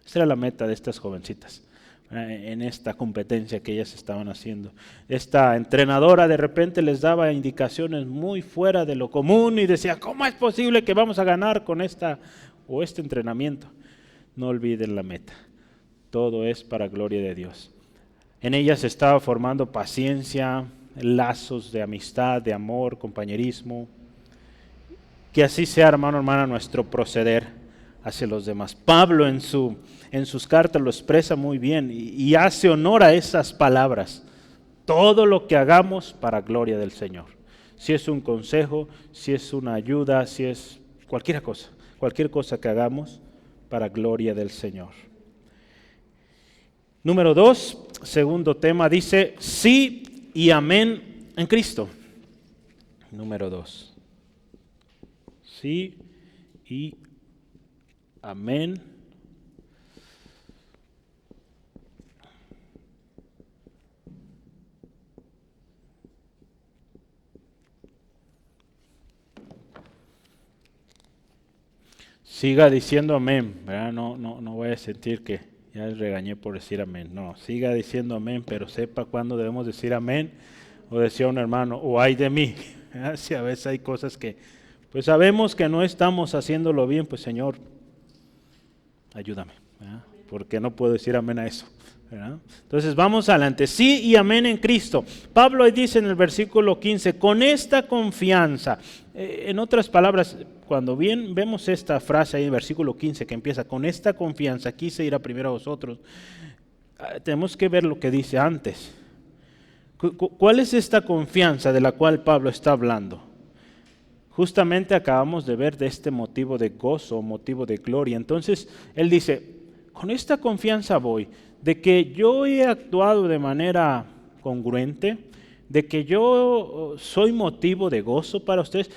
Esa era la meta de estas jovencitas en esta competencia que ellas estaban haciendo. Esta entrenadora de repente les daba indicaciones muy fuera de lo común y decía, ¿cómo es posible que vamos a ganar con este entrenamiento? No olviden la meta. Todo es para gloria de Dios. En ellas se estaba formando paciencia, lazos de amistad, de amor, compañerismo. Que así sea, hermano, hermana, nuestro proceder hacia los demás. Pablo en sus cartas lo expresa muy bien y hace honor a esas palabras. Todo lo que hagamos para gloria del Señor. Si es un consejo, si es una ayuda, si es cualquier cosa que hagamos para gloria del Señor. Número 2, segundo tema, dice sí y amén en Cristo. Número 2. Sí y amén. Siga diciendo amén, ¿verdad? No voy a sentir que ya les regañé por decir amén. No, siga diciendo amén, pero sepa cuándo debemos decir amén. O decía un hermano, o ay de mí. Si a veces hay cosas que, pues sabemos que no estamos haciéndolo bien, pues Señor, ayúdame, ¿verdad? Porque no puedo decir amén a eso, ¿verdad? Entonces vamos adelante, sí y amén en Cristo. Pablo dice en el versículo 15, con esta confianza, en otras palabras, cuando bien vemos esta frase ahí en el versículo 15 que empieza, con esta confianza quise ir a primero a vosotros, tenemos que ver lo que dice antes. ¿Cuál es esta confianza de la cual Pablo está hablando? justamente acabamos de ver de este motivo de gozo, motivo de gloria. Entonces, él dice, con esta confianza voy, de que yo he actuado de manera congruente, de que yo soy motivo de gozo para ustedes,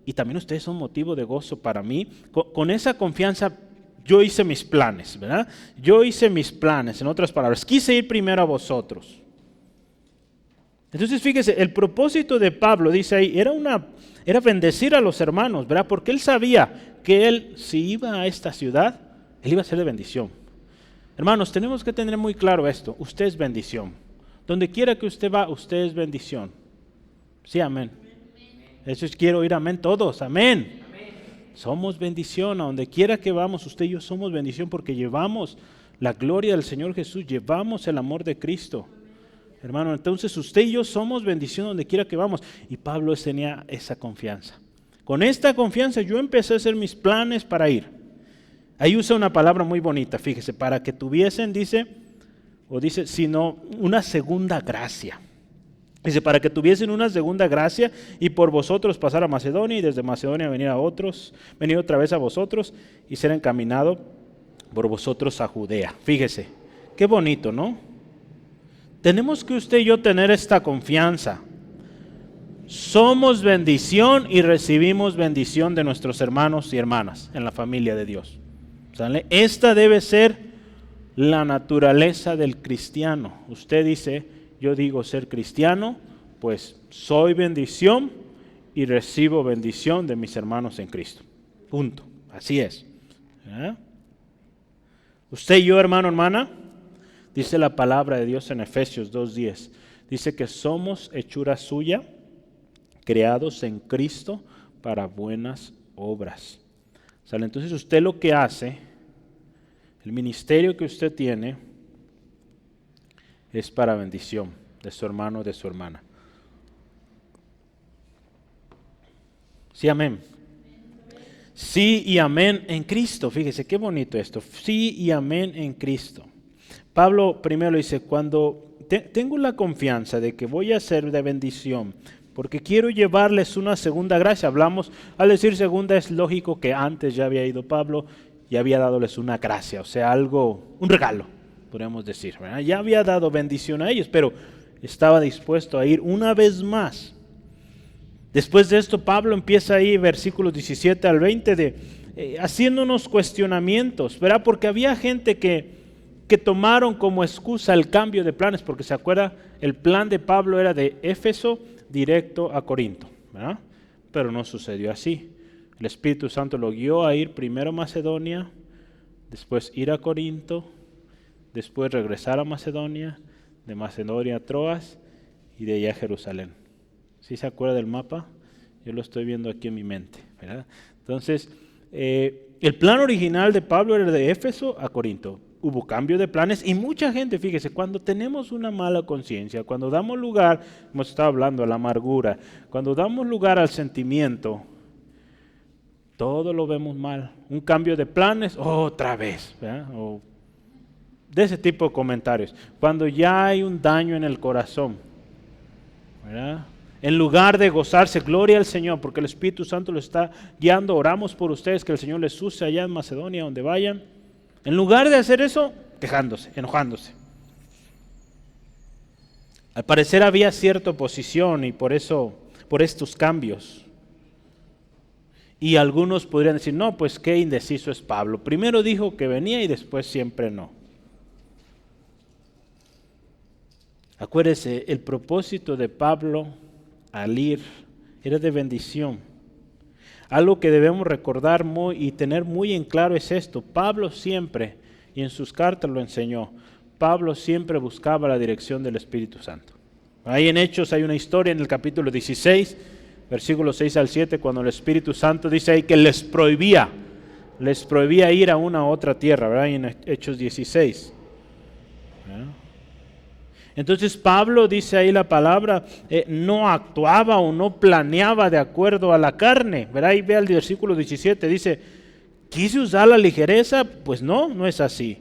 y también ustedes son motivo de gozo para mí. Con esa confianza yo hice mis planes, ¿verdad? Yo hice mis planes, en otras palabras, quise ir primero a vosotros. Entonces fíjese, el propósito de Pablo, dice ahí, era bendecir a los hermanos, ¿verdad? Porque él sabía que él, si iba a esta ciudad, él iba a ser de bendición. Hermanos, tenemos que tener muy claro esto, usted es bendición. Donde quiera que usted va, usted es bendición. Sí, amén. Eso es, quiero oír amén todos, amén. Somos bendición, a donde quiera que vamos, usted y yo somos bendición porque llevamos la gloria del Señor Jesús, llevamos el amor de Cristo. Hermano, entonces usted y yo somos bendición donde quiera que vamos. Y Pablo tenía esa confianza. Con esta confianza yo empecé a hacer mis planes para ir. Ahí usa una palabra muy bonita, fíjese, para que tuviesen, dice, sino una segunda gracia. Dice, para que tuviesen una segunda gracia y por vosotros pasar a Macedonia y desde Macedonia venir otra vez a vosotros y ser encaminado por vosotros a Judea. Fíjese, qué bonito, ¿no? Tenemos que usted y yo tener esta confianza. Somos bendición y recibimos bendición de nuestros hermanos y hermanas en la familia de Dios. ¿Sale? Esta debe ser la naturaleza del cristiano. Usted dice, yo digo ser cristiano, pues soy bendición y recibo bendición de mis hermanos en Cristo. Punto. Así es. ¿Eh? Usted y yo, hermano, hermana, dice la palabra de Dios en Efesios 2:10. Dice que somos hechura suya, creados en Cristo para buenas obras. ¿Sale? Entonces usted lo que hace, el ministerio que usted tiene, es para bendición de su hermano o de su hermana. Sí, amén. Sí y amén en Cristo. Fíjese qué bonito esto. Sí y amén en Cristo. Pablo primero dice, cuando tengo la confianza de que voy a ser de bendición, porque quiero llevarles una segunda gracia. Hablamos, al decir segunda es lógico que antes ya había ido Pablo y había dadoles una gracia, o sea, un regalo, podríamos decir, ¿verdad? Ya había dado bendición a ellos, pero estaba dispuesto a ir una vez más. Después de esto, Pablo empieza ahí, versículos 17 al 20, haciendo unos cuestionamientos, ¿verdad? Porque había gente que tomaron como excusa el cambio de planes, porque se acuerda, el plan de Pablo era de Éfeso directo a Corinto, ¿verdad? Pero no sucedió así. El Espíritu Santo lo guió a ir primero a Macedonia, después ir a Corinto, después regresar a Macedonia, de Macedonia a Troas y de allá a Jerusalén. ¿Sí se acuerda del mapa? Yo lo estoy viendo aquí en mi mente, ¿verdad? Entonces, el plan original de Pablo era de Éfeso a Corinto. Hubo cambio de planes y mucha gente, fíjese, cuando tenemos una mala conciencia, cuando damos lugar, hemos estado hablando, a la amargura, cuando damos lugar al sentimiento, todo lo vemos mal. Un cambio de planes, otra vez, ¿verdad? O de ese tipo de comentarios. Cuando ya hay un daño en el corazón, ¿verdad? En lugar de gozarse, gloria al Señor, porque el Espíritu Santo lo está guiando, oramos por ustedes, que el Señor les use allá en Macedonia, donde vayan. En lugar de hacer eso, quejándose, enojándose. Al parecer había cierta oposición y por estos cambios. Y algunos podrían decir, no, pues qué indeciso es Pablo. Primero dijo que venía y después siempre no. Acuérdese, el propósito de Pablo al ir era de bendición. Algo que debemos recordar y tener muy en claro es esto. Pablo siempre, y en sus cartas lo enseñó, Pablo siempre buscaba la dirección del Espíritu Santo. Ahí en Hechos hay una historia en el capítulo 16, versículos 6 al 7, cuando el Espíritu Santo dice ahí que les prohibía ir a una u otra tierra, ¿verdad? En Hechos 16. ¿verdad? Entonces Pablo, dice ahí la palabra, no actuaba o no planeaba de acuerdo a la carne, ¿verdad? Y ve al versículo 17, dice, ¿quise usar la ligereza? Pues no es así.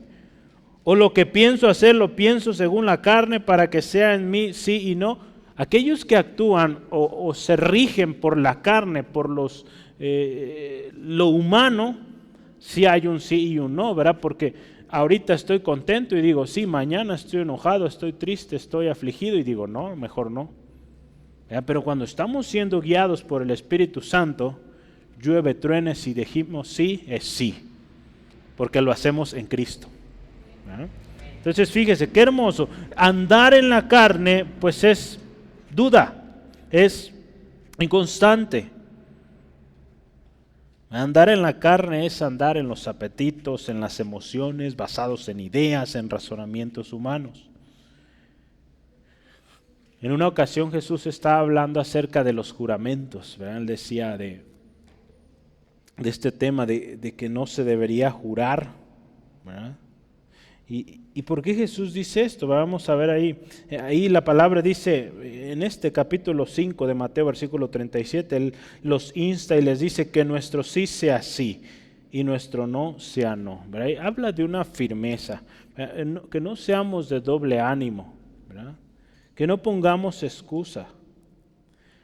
O lo que pienso hacer, lo pienso según la carne para que sea en mí sí y no. Aquellos que actúan o se rigen por la carne, por lo humano, sí hay un sí y un no, ¿verdad? Porque ahorita estoy contento y digo sí, mañana estoy enojado, estoy triste, estoy afligido y digo no, mejor no. ¿Verdad? Pero cuando estamos siendo guiados por el Espíritu Santo, llueve, truene, si dijimos sí, es sí, porque lo hacemos en Cristo. ¿Verdad? Entonces fíjese, qué hermoso. Andar en la carne, pues es duda, es inconstante. Andar en la carne es andar en los apetitos, en las emociones, basados en ideas, en razonamientos humanos. En una ocasión Jesús estaba hablando acerca de los juramentos, ¿verdad? Él decía de este tema de que no se debería jurar, ¿verdad? ¿Y por qué Jesús dice esto? Vamos a ver ahí. Ahí la palabra dice, en este capítulo 5 de Mateo, versículo 37, Él los insta y les dice que nuestro sí sea sí y nuestro no sea no. ¿Verdad? Habla de una firmeza, que no seamos de doble ánimo, ¿verdad? Que no pongamos excusa.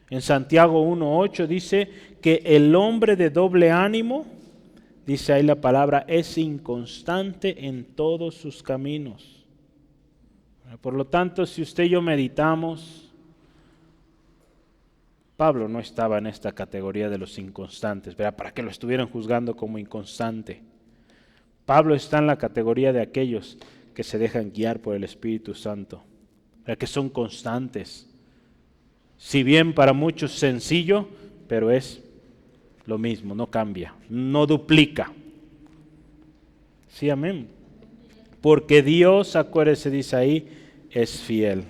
En Santiago 1:8 dice que el hombre de doble ánimo, dice ahí la palabra, es inconstante en todos sus caminos. Por lo tanto, si usted y yo meditamos, Pablo no estaba en esta categoría de los inconstantes, ¿verdad? Para que lo estuvieran juzgando como inconstante. Pablo está en la categoría de aquellos que se dejan guiar por el Espíritu Santo, ¿verdad? Que son constantes. Si bien para muchos sencillo, pero es lo mismo, no cambia, no duplica. Sí, amén. Porque Dios, acuérdese, dice ahí, es fiel.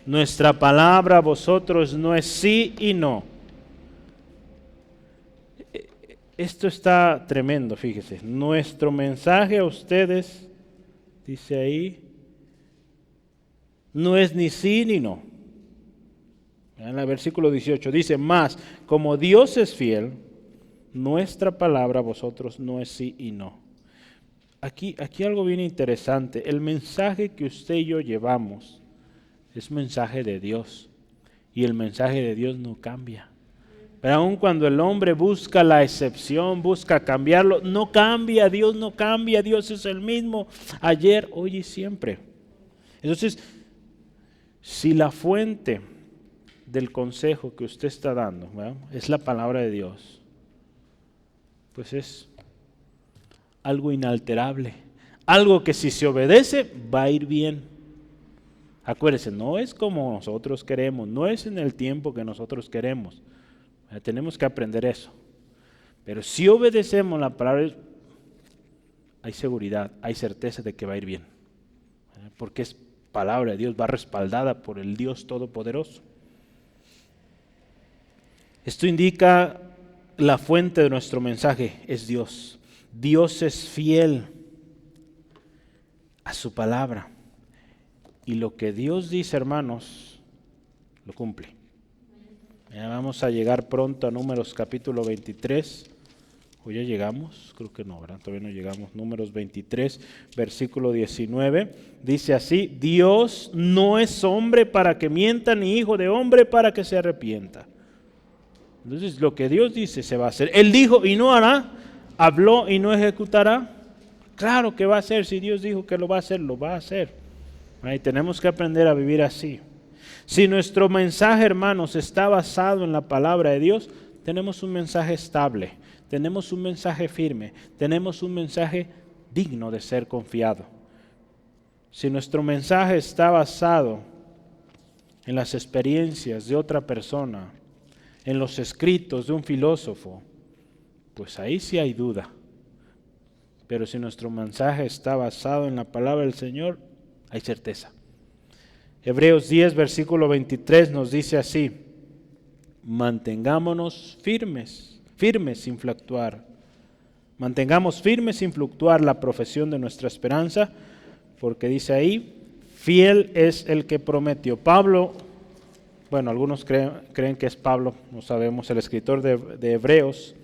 Nuestra palabra a vosotros no es sí y no. Esto está tremendo, fíjese. Nuestro mensaje a ustedes, dice ahí, no es ni sí ni no. En el versículo 18 dice, más, como Dios es fiel, nuestra palabra a vosotros no es sí y no. Aquí algo bien interesante. El mensaje que usted y yo llevamos es mensaje de Dios. Y el mensaje de Dios no cambia. Pero aun cuando el hombre busca la excepción, busca cambiarlo, no cambia, Dios no cambia, Dios es el mismo ayer, hoy y siempre. Entonces, si la fuente del consejo que usted está dando, ¿verdad?, es la palabra de Dios, pues es algo inalterable, algo que si se obedece va a ir bien. Acuérdese, no es como nosotros queremos, no es en el tiempo que nosotros queremos. Tenemos que aprender eso. Pero si obedecemos la palabra, hay seguridad, hay certeza de que va a ir bien. Porque es palabra de Dios, va respaldada por el Dios Todopoderoso. Esto indica la fuente de nuestro mensaje es Dios. Dios es fiel a su palabra. Y lo que Dios dice, hermanos, lo cumple. Ya vamos a llegar pronto a Números capítulo 23. ¿O ya llegamos? Creo que no, ¿verdad? Todavía no llegamos. Números 23, versículo 19. Dice así, Dios no es hombre para que mienta, ni hijo de hombre para que se arrepienta. Entonces, lo que Dios dice se va a hacer. Él dijo y no hará, habló y no ejecutará. Claro que va a hacer, si Dios dijo que lo va a hacer, lo va a hacer. Y tenemos que aprender a vivir así. Si nuestro mensaje, hermanos, está basado en la palabra de Dios, tenemos un mensaje estable, tenemos un mensaje firme, tenemos un mensaje digno de ser confiado. Si nuestro mensaje está basado en las experiencias de otra persona, en los escritos de un filósofo, pues ahí sí hay duda. Pero si nuestro mensaje está basado en la palabra del Señor, hay certeza. Hebreos 10, versículo 23 nos dice así, mantengámonos firmes sin fluctuar. Mantengamos firmes sin fluctuar la profesión de nuestra esperanza, porque dice ahí, fiel es el que prometió. Pablo, bueno, algunos creen que es Pablo, no sabemos, el escritor de Hebreos,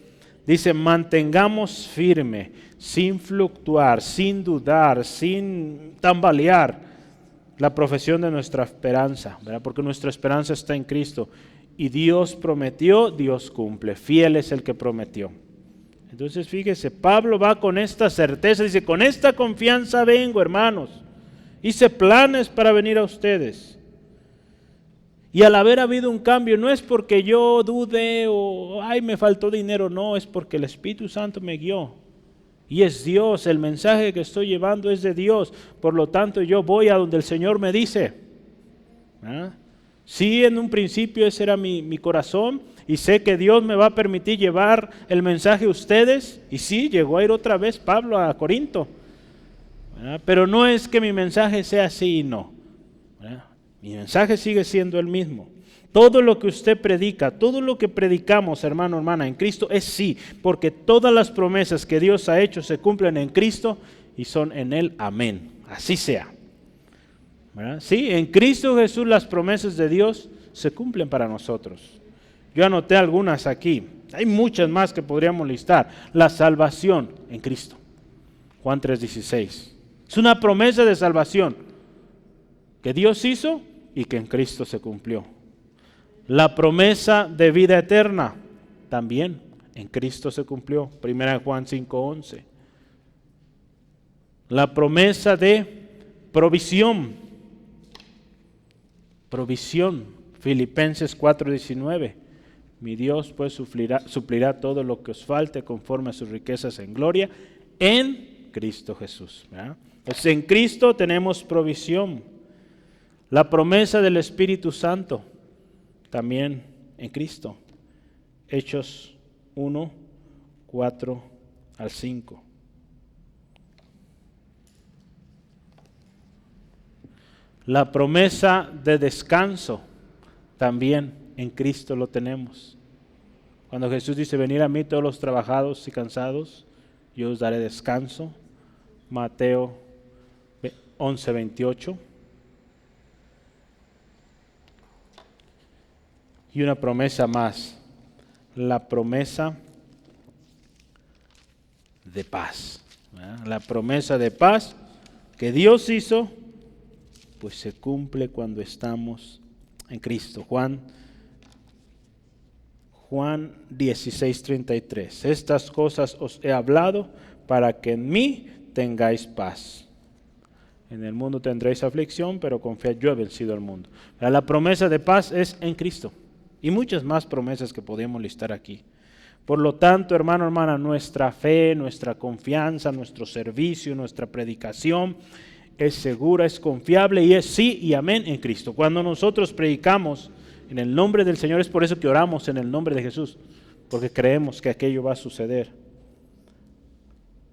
dice, mantengamos firme, sin fluctuar, sin dudar, sin tambalear la profesión de nuestra esperanza, ¿verdad? Porque nuestra esperanza está en Cristo. Y Dios prometió, Dios cumple. Fiel es el que prometió. Entonces fíjese, Pablo va con esta certeza, dice, con esta confianza vengo, hermanos. Hice planes para venir a ustedes. Y al haber habido un cambio, no es porque yo dude o ay, me faltó dinero, no, es porque el Espíritu Santo me guió. Y es Dios, el mensaje que estoy llevando es de Dios. Por lo tanto, yo voy a donde el Señor me dice. ¿Ah? Sí, en un principio ese era mi corazón y sé que Dios me va a permitir llevar el mensaje a ustedes. Y sí, llegó a ir otra vez Pablo a Corinto. ¿Ah? Pero no es que mi mensaje sea así y no. ¿Ah? Mi mensaje sigue siendo el mismo. Todo lo que usted predica, todo lo que predicamos, hermano, hermana, en Cristo es sí, porque todas las promesas que Dios ha hecho se cumplen en Cristo y son en Él. Amén. Así sea. ¿Verdad? Sí, en Cristo Jesús las promesas de Dios se cumplen para nosotros. Yo anoté algunas aquí. Hay muchas más que podríamos listar. La salvación en Cristo. Juan 3:16. Es una promesa de salvación que Dios hizo y que en Cristo se cumplió. La promesa de vida eterna también en Cristo se cumplió. 1 Juan 5:11. La promesa de provisión. Provisión. Filipenses 4:19. Mi Dios pues suplirá todo lo que os falte conforme a sus riquezas en gloria en Cristo Jesús. ¿Verdad? Entonces en Cristo tenemos provisión. La promesa del Espíritu Santo también en Cristo. Hechos 1:4-5. La promesa de descanso también en Cristo lo tenemos. Cuando Jesús dice, venid a mí todos los trabajados y cansados, yo os daré descanso. Mateo 11:28. Y una promesa más, la promesa de paz. ¿Verdad? La promesa de paz que Dios hizo, pues se cumple cuando estamos en Cristo. Juan 16:33. Estas cosas os he hablado para que en mí tengáis paz. En el mundo tendréis aflicción, pero confiad, yo he vencido al mundo. La promesa de paz es en Cristo. Y muchas más promesas que podemos listar aquí. Por lo tanto, hermano, hermana, nuestra fe, nuestra confianza, nuestro servicio, nuestra predicación es segura, es confiable y es sí y amén en Cristo. Cuando nosotros predicamos en el nombre del Señor, es por eso que oramos en el nombre de Jesús, porque creemos que aquello va a suceder.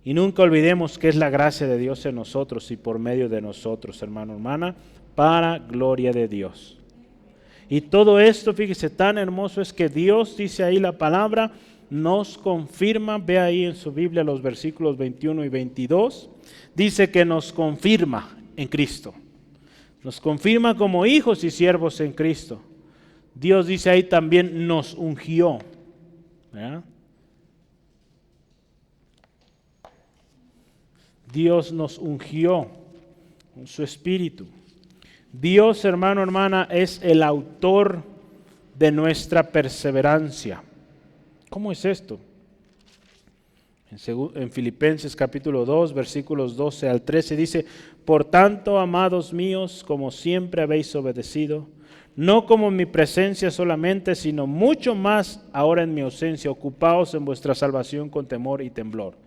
Y nunca olvidemos que es la gracia de Dios en nosotros y por medio de nosotros, hermano, hermana, para gloria de Dios. Y todo esto, fíjese, tan hermoso es que Dios, dice ahí la palabra, nos confirma, ve ahí en su Biblia los versículos 21 y 22, dice que nos confirma en Cristo. Nos confirma como hijos y siervos en Cristo. Dios dice ahí también nos ungió. ¿Verdad? Dios nos ungió con su Espíritu. Dios, hermano, hermana, es el autor de nuestra perseverancia. ¿Cómo es esto? En Filipenses capítulo 2, versículos 12 al 13 dice, por tanto, amados míos, como siempre habéis obedecido, no como en mi presencia solamente, sino mucho más ahora en mi ausencia, ocupaos en vuestra salvación con temor y temblor.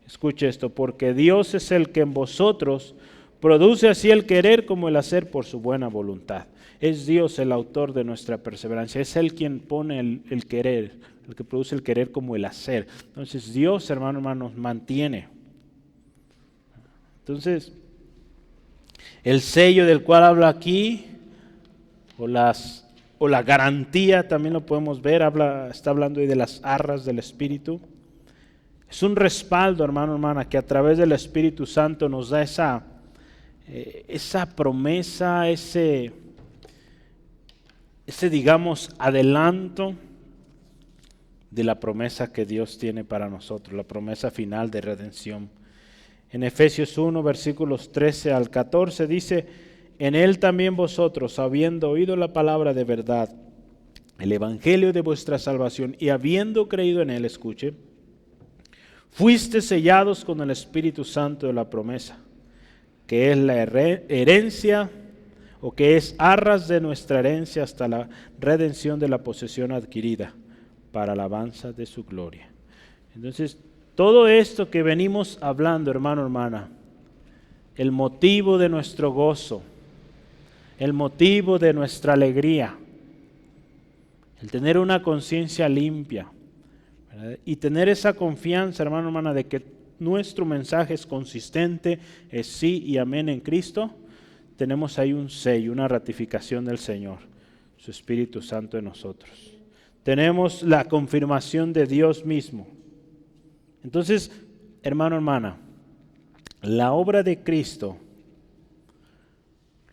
Escuche esto, porque Dios es el que en vosotros produce así el querer como el hacer por su buena voluntad. Es Dios el autor de nuestra perseverancia, es Él quien pone el querer, el que produce el querer como el hacer. Entonces Dios, hermano, nos mantiene. Entonces, el sello del cual habla aquí, o la garantía, también lo podemos ver, está hablando ahí de las arras del Espíritu. Es un respaldo, hermano, hermana, que a través del Espíritu Santo nos da esa promesa, ese digamos adelanto de la promesa que Dios tiene para nosotros, la promesa final de redención. En Efesios 1, versículos 13 al 14 dice, en Él también vosotros, habiendo oído la palabra de verdad, el evangelio de vuestra salvación, y habiendo creído en Él, escuche, fuiste sellados con el Espíritu Santo de la promesa, que es la herencia, o que es arras de nuestra herencia hasta la redención de la posesión adquirida, para alabanza de su gloria. Entonces, todo esto que venimos hablando, hermano, hermana, el motivo de nuestro gozo, el motivo de nuestra alegría, el tener una conciencia limpia, ¿verdad? Y tener esa confianza, hermano, hermana, de que nuestro mensaje es consistente, es sí y amén en Cristo. Tenemos ahí un sello, una ratificación del Señor, su Espíritu Santo en nosotros. Tenemos la confirmación de Dios mismo. Entonces, hermano, hermana, la obra de Cristo,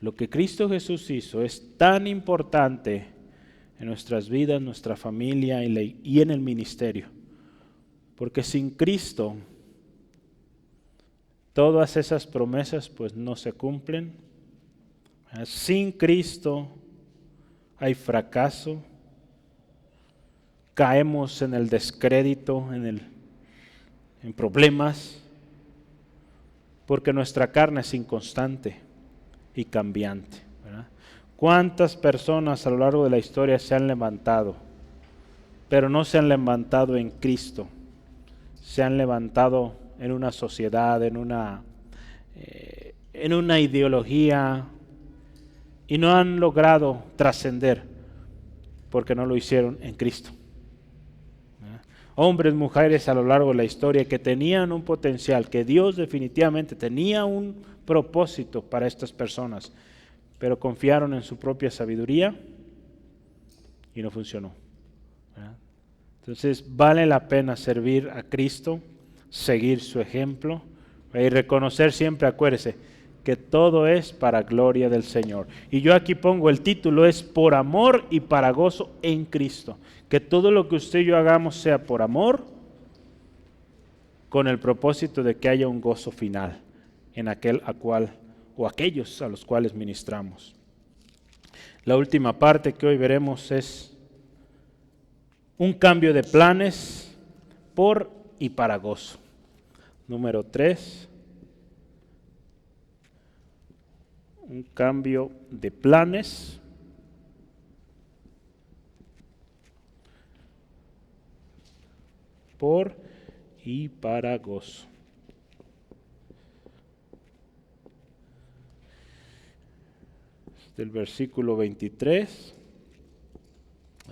lo que Cristo Jesús hizo es tan importante en nuestras vidas, nuestra familia y en el ministerio. Porque sin Cristo, todas esas promesas pues no se cumplen. Sin Cristo hay fracaso, caemos en el descrédito, en problemas, porque nuestra carne es inconstante y cambiante, ¿verdad? ¿Cuántas personas a lo largo de la historia se han levantado, pero no se han levantado en Cristo? Se han levantado en una sociedad, en una ideología, y no han logrado trascender porque no lo hicieron en Cristo. Hombres, mujeres a lo largo de la historia que tenían un potencial, que Dios definitivamente tenía un propósito para estas personas, pero confiaron en su propia sabiduría y no funcionó, ¿verdad? Entonces vale la pena servir a Cristo, seguir su ejemplo y reconocer siempre, acuérdese, que todo es para gloria del Señor. Y yo aquí pongo el título, es por amor y para gozo en Cristo. Que todo lo que usted y yo hagamos sea por amor, con el propósito de que haya un gozo final en aquel a cual o aquellos a los cuales ministramos. La última parte que hoy veremos es un cambio de planes por y para gozo. Número 3. Un cambio de planes por y para gozo. Del versículo 23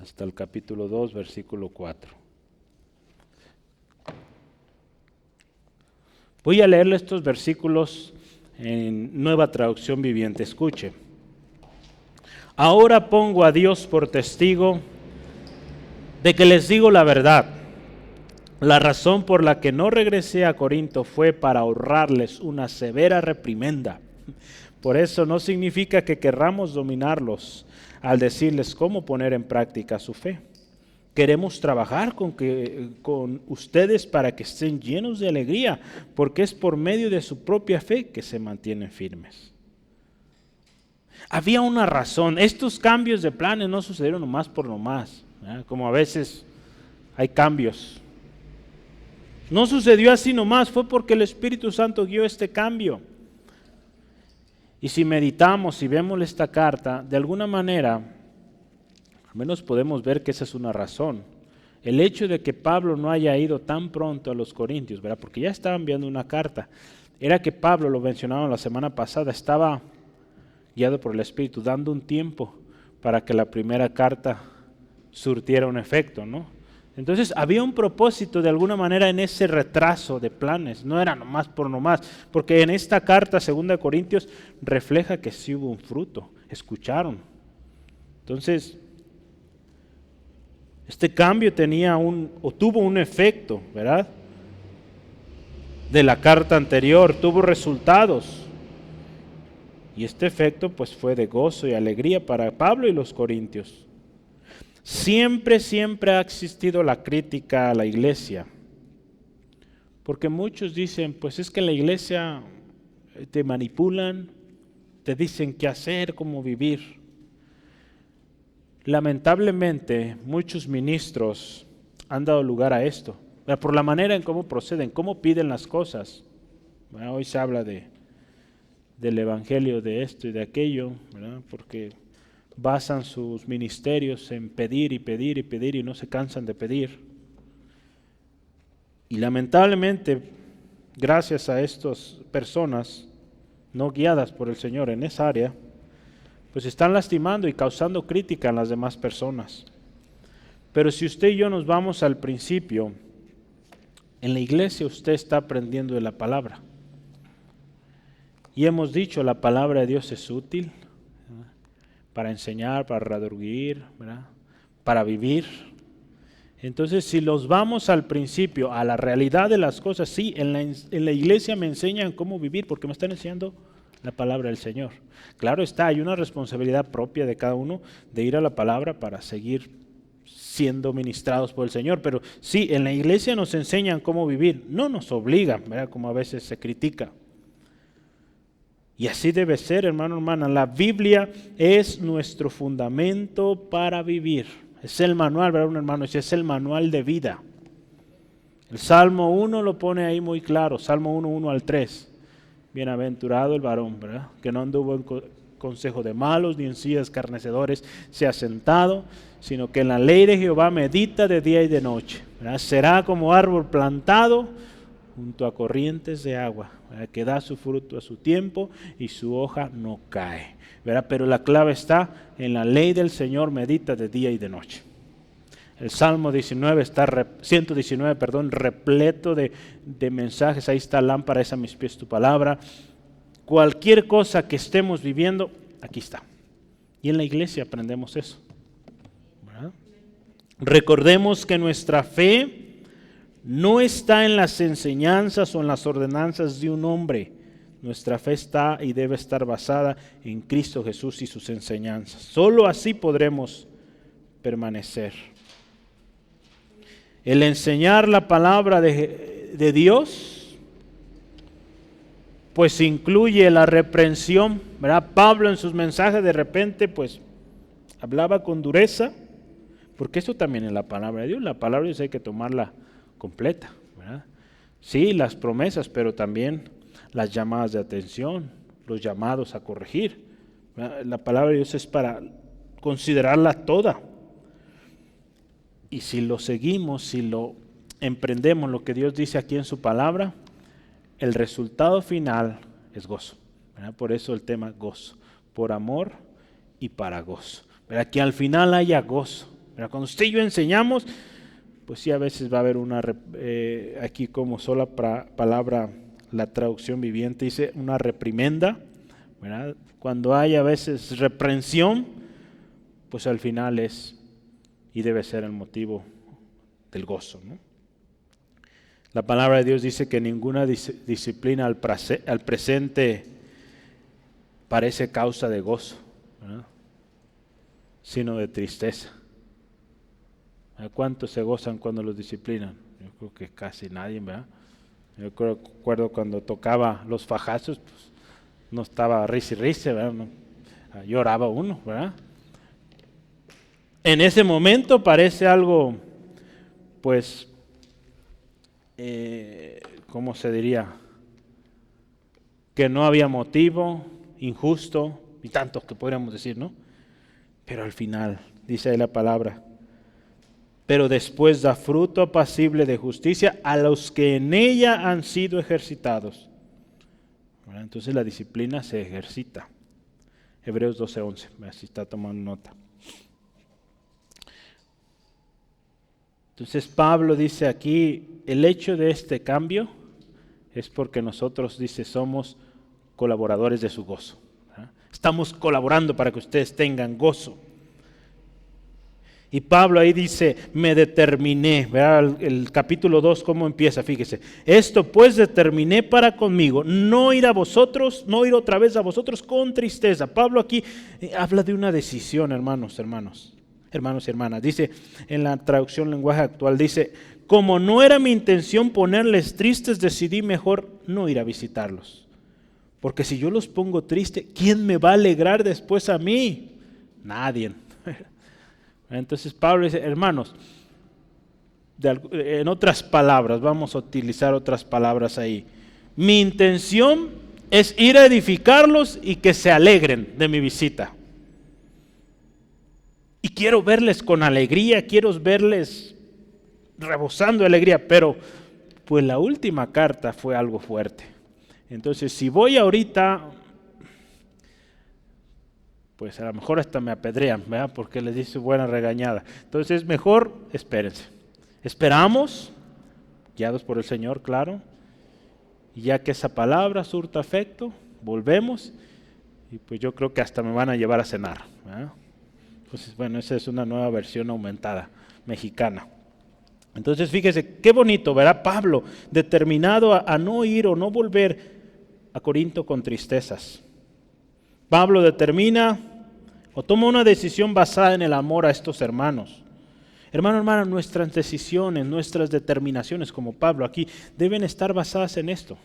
hasta el capítulo 2, versículo 4. Voy a leerle estos versículos en Nueva Traducción Viviente. Escuche. Ahora pongo a Dios por testigo de que les digo la verdad. La razón por la que no regresé a Corinto fue para ahorrarles una severa reprimenda. Por eso no significa que querramos dominarlos al decirles cómo poner en práctica su fe. Queremos trabajar con ustedes para que estén llenos de alegría, porque es por medio de su propia fe que se mantienen firmes. Había una razón. Estos cambios de planes no sucedieron nomás por nomás, ¿verdad? Como a veces hay cambios. No sucedió así nomás, fue porque el Espíritu Santo guió este cambio. Y si meditamos y vemos esta carta, de alguna manera, al menos podemos ver que esa es una razón. El hecho de que Pablo no haya ido tan pronto a los Corintios, ¿verdad? Porque ya estaba enviando una carta, era que Pablo, lo mencionaba la semana pasada, estaba guiado por el Espíritu, dando un tiempo para que la primera carta surtiera un efecto, ¿no? Entonces había un propósito de alguna manera en ese retraso de planes, no era nomás por nomás, porque en esta carta, 2 Corintios, refleja que sí hubo un fruto, escucharon. Entonces, este cambio tuvo un efecto, ¿verdad? De la carta anterior, tuvo resultados. Y este efecto pues fue de gozo y alegría para Pablo y los corintios. Siempre ha existido la crítica a la iglesia, porque muchos dicen, pues es que la iglesia te manipulan, te dicen qué hacer, cómo vivir. Lamentablemente, muchos ministros han dado lugar a esto, por la manera en cómo proceden, cómo piden las cosas. Bueno, hoy se habla del evangelio de esto y de aquello, ¿verdad? Porque basan sus ministerios en pedir y pedir y pedir y no se cansan de pedir. Y lamentablemente, gracias a estas personas no guiadas por el Señor en esa área, pues están lastimando y causando crítica a las demás personas. Pero si usted y yo nos vamos al principio, en la iglesia usted está aprendiendo de la palabra. Y hemos dicho, la palabra de Dios es útil, ¿verdad? Para enseñar, para redarguir, ¿verdad? Para vivir. Entonces, si los vamos al principio, a la realidad de las cosas, sí, en la iglesia me enseñan cómo vivir porque me están enseñando la palabra del Señor. Claro está, hay una responsabilidad propia de cada uno de ir a la palabra para seguir siendo ministrados por el Señor, pero sí, en la iglesia nos enseñan cómo vivir, no nos obligan, ¿verdad? Como a veces se critica. Y así debe ser, hermano, hermana. La Biblia es nuestro fundamento para vivir. Es el manual, ¿verdad, hermano? Es el manual de vida. El Salmo 1 lo pone ahí muy claro, Salmo 1, 1 al 3. Bienaventurado el varón, ¿verdad? Que no anduvo en consejo de malos, ni en silla de escarnecedores se ha sentado, sino que en la ley de Jehová medita de día y de noche, ¿verdad? Será como árbol plantado junto a corrientes de agua, ¿verdad? Que da su fruto a su tiempo y su hoja no cae, ¿verdad? Pero la clave está en la ley del Señor, medita de día y de noche. El Salmo 119, repleto de mensajes. Ahí está: lámpara es a mis pies tu palabra. Cualquier cosa que estemos viviendo, aquí está. Y en la iglesia aprendemos eso, ¿verdad? Recordemos que nuestra fe no está en las enseñanzas o en las ordenanzas de un hombre. Nuestra fe está y debe estar basada en Cristo Jesús y sus enseñanzas. Solo así podremos permanecer. El enseñar la palabra de Dios, pues incluye la reprensión, ¿verdad? Pablo en sus mensajes de repente, pues, hablaba con dureza, porque eso también es la palabra de Dios. La palabra de Dios hay que tomarla completa, ¿verdad? Sí, las promesas, pero también las llamadas de atención, los llamados a corregir, ¿verdad? La palabra de Dios es para considerarla toda. Y si lo seguimos, si lo emprendemos, lo que Dios dice aquí en su palabra, el resultado final es gozo, ¿verdad? Por eso el tema gozo, por amor y para gozo, ¿verdad? Que al final haya gozo, ¿verdad? Cuando usted y yo enseñamos, pues sí, a veces va a haber una, aquí como sola palabra, la traducción viviente dice una reprimenda, ¿verdad? Cuando hay a veces reprensión, pues al final es y debe ser el motivo del gozo, ¿no? La palabra de Dios dice que ninguna disciplina al presente parece causa de gozo, ¿verdad? Sino de tristeza. ¿Cuántos se gozan cuando los disciplinan? Yo creo que casi nadie, ¿verdad? Yo recuerdo cuando tocaba los fajazos, pues no estaba risa y risa, ¿verdad? No, lloraba uno, ¿verdad? En ese momento parece algo, pues, ¿cómo se diría? Que no había motivo, injusto, y tantos que podríamos decir, ¿no? Pero al final, dice ahí la palabra, pero después da fruto apacible de justicia a los que en ella han sido ejercitados. Bueno, entonces la disciplina se ejercita. Hebreos 12:11, así está tomando nota. Entonces Pablo dice aquí, el hecho de este cambio es porque nosotros, dice, somos colaboradores de su gozo, ¿verdad? Estamos colaborando para que ustedes tengan gozo. Y Pablo ahí dice, me determiné, ¿verdad? El capítulo 2, ¿cómo empieza? Fíjese, esto pues determiné para conmigo, no ir otra vez a vosotros con tristeza. Pablo aquí habla de una decisión, hermanos y hermanas. Dice en la traducción lenguaje actual, dice, como no era mi intención ponerles tristes, decidí mejor no ir a visitarlos. Porque si yo los pongo triste, ¿quién me va a alegrar después a mí? Nadie. Entonces Pablo dice, hermanos, en otras palabras, vamos a utilizar otras palabras ahí. Mi intención es ir a edificarlos y que se alegren de mi visita. Y quiero verles con alegría, quiero verles rebosando de alegría, pero pues la última carta fue algo fuerte. Entonces, si voy ahorita, pues a lo mejor hasta me apedrean, ¿verdad? Porque les dice buena regañada. Entonces, mejor espérense. Esperamos, guiados por el Señor, claro, y ya que esa palabra surta efecto, volvemos, y pues yo creo que hasta me van a llevar a cenar, ¿verdad? Entonces, bueno, esa es una nueva versión aumentada, mexicana. Entonces, fíjese, qué bonito, ¿verdad? Pablo, determinado a no ir o no volver a Corinto con tristezas. Pablo determina o toma una decisión basada en el amor a estos hermanos. Hermano, hermana, nuestras decisiones, nuestras determinaciones, como Pablo aquí, deben estar basadas en esto,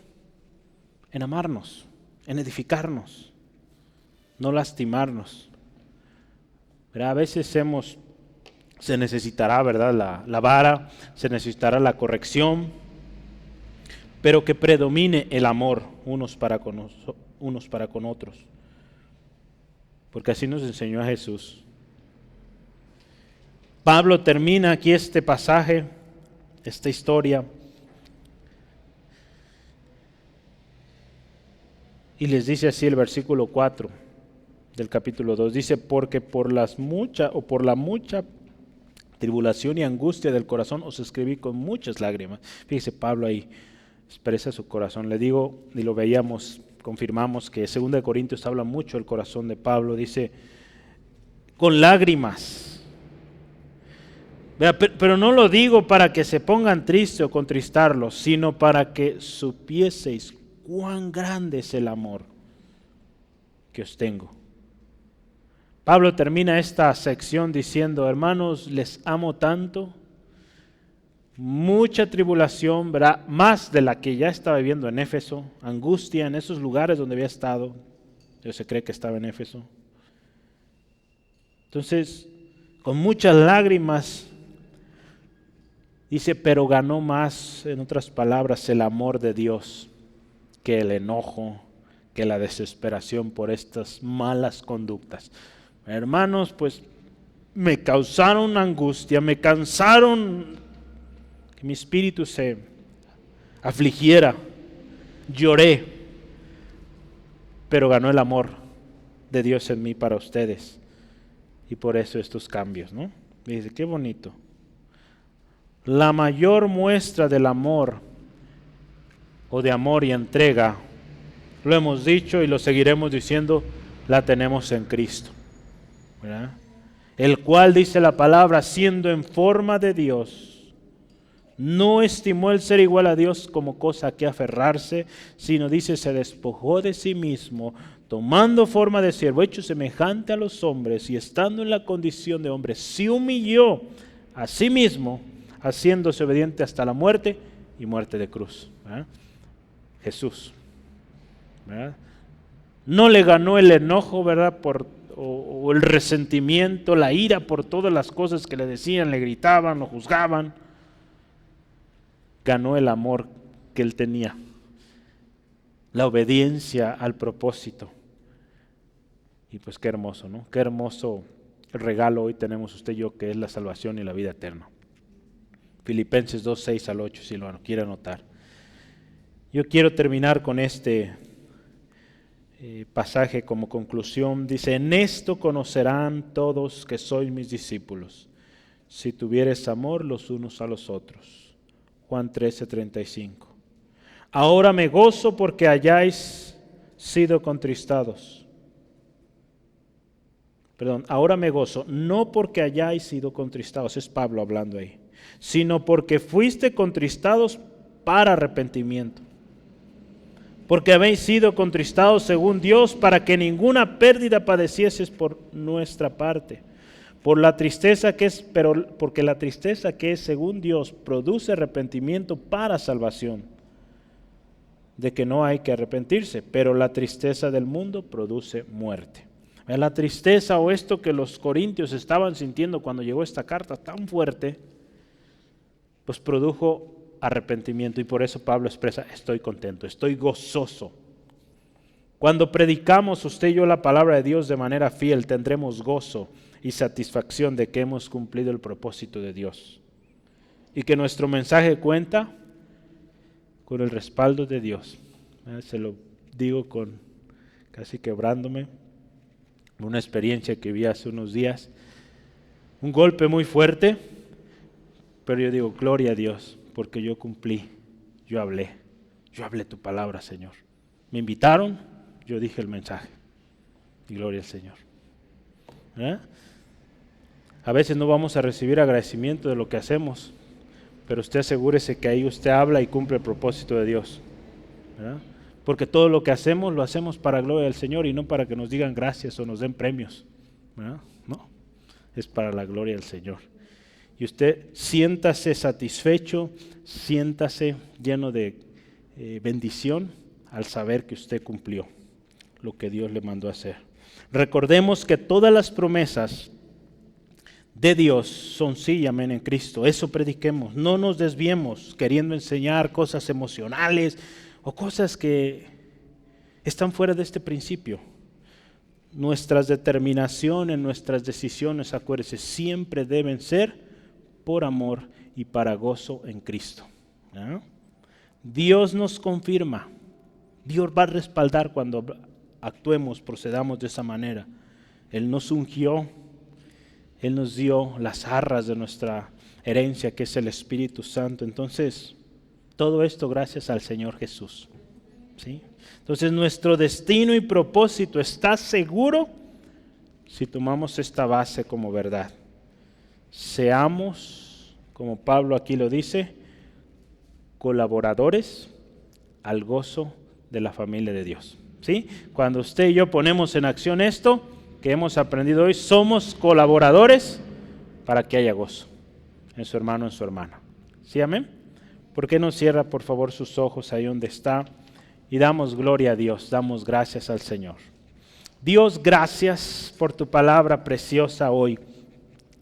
en amarnos, en edificarnos, no lastimarnos. ¿Verdad? A veces se necesitará, ¿verdad?, la vara, se necesitará la corrección, pero que predomine el amor unos para con otros. Porque así nos enseñó a Jesús. Pablo termina aquí este pasaje, esta historia, y les dice así el versículo 4 del capítulo 2. Dice, porque por la mucha tribulación y angustia del corazón os escribí con muchas lágrimas. Fíjese, Pablo ahí expresa su corazón. Le digo, y lo veíamos, confirmamos que 2 Corintios habla mucho del corazón de Pablo. Dice, con lágrimas. Pero no lo digo para que se pongan tristes o contristarlos, sino para que supieseis cuán grande es el amor que os tengo. Pablo termina esta sección diciendo, hermanos, les amo tanto, mucha tribulación, ¿verdad?, más de la que ya estaba viviendo en Éfeso, angustia en esos lugares donde había estado. Dios se cree que estaba en Éfeso. Entonces, con muchas lágrimas, dice, pero ganó más, en otras palabras, el amor de Dios que el enojo, que la desesperación por estas malas conductas. Hermanos, pues me causaron angustia, me cansaron, que mi espíritu se afligiera, lloré, pero ganó el amor de Dios en mí para ustedes. Y por eso estos cambios, ¿no? Dice, qué bonito. La mayor muestra del amor o de amor y entrega, lo hemos dicho y lo seguiremos diciendo, la tenemos en Cristo, ¿verdad? El cual, dice la palabra, siendo en forma de Dios, no estimó el ser igual a Dios como cosa a que aferrarse, sino, dice, se despojó de sí mismo, tomando forma de siervo, hecho semejante a los hombres, y estando en la condición de hombre, se humilló a sí mismo, haciéndose obediente hasta la muerte y muerte de cruz, ¿verdad? Jesús, ¿verdad? No le ganó el enojo, ¿verdad?, o el resentimiento, la ira por todas las cosas que le decían, le gritaban, lo juzgaban. Ganó el amor que él tenía, la obediencia al propósito. Y pues qué hermoso, ¿no? Qué hermoso regalo hoy tenemos usted y yo, que es la salvación y la vida eterna. Filipenses 2, 6 al 8, si lo quiere anotar. Yo quiero terminar con este pasaje como conclusión. Dice, en esto conocerán todos que sois mis discípulos, si tuviereis amor los unos a los otros. Juan 13, 35. Ahora me gozo porque hayáis sido contristados. Ahora me gozo, no porque hayáis sido contristados, es Pablo hablando ahí, sino porque fuiste contristados para arrepentimiento. Porque habéis sido contristados según Dios, para que ninguna pérdida padecieses por nuestra parte. Porque la tristeza que es según Dios produce arrepentimiento para salvación, de que no hay que arrepentirse, pero la tristeza del mundo produce muerte. La tristeza o esto que los corintios estaban sintiendo cuando llegó esta carta tan fuerte, pues produjo arrepentimiento, y por eso Pablo expresa: estoy contento, estoy gozoso. Cuando predicamos usted y yo la palabra de Dios de manera fiel, tendremos gozo y satisfacción de que hemos cumplido el propósito de Dios y que nuestro mensaje cuenta con el respaldo de Dios. Se lo digo con casi quebrándome, una experiencia que vi hace unos días, un golpe muy fuerte, pero yo digo: gloria a Dios, porque yo cumplí, yo hablé tu palabra, Señor. Me invitaron, yo dije el mensaje, y gloria al Señor. A veces no vamos a recibir agradecimiento de lo que hacemos, pero usted asegúrese que ahí usted habla y cumple el propósito de Dios, ¿verdad? Porque todo lo que hacemos lo hacemos para gloria del Señor y no para que nos digan gracias o nos den premios, ¿verdad? No, es para la gloria del Señor. Y usted siéntase satisfecho, siéntase lleno de bendición al saber que usted cumplió lo que Dios le mandó a hacer. Recordemos que todas las promesas de Dios son sí y amén en Cristo. Eso prediquemos. No nos desviemos queriendo enseñar cosas emocionales o cosas que están fuera de este principio. Nuestras determinaciones, nuestras decisiones, acuérdense, siempre deben ser por amor y para gozo en Cristo. ¿No? Dios nos confirma. Dios va a respaldar cuando actuemos, procedamos de esa manera. Él nos ungió, Él nos dio las arras de nuestra herencia, que es el Espíritu Santo. Entonces, todo esto gracias al Señor Jesús, ¿sí? Entonces, nuestro destino y propósito está seguro si tomamos esta base como verdad. Seamos, como Pablo aquí lo dice, colaboradores al gozo de la familia de Dios, ¿sí? Cuando usted y yo ponemos en acción esto que hemos aprendido hoy, somos colaboradores para que haya gozo en su hermano, en su hermana. ¿Sí, amén? ¿Por qué no cierra, por favor, sus ojos ahí donde está? Y damos gloria a Dios, damos gracias al Señor. Dios, gracias por tu palabra preciosa hoy.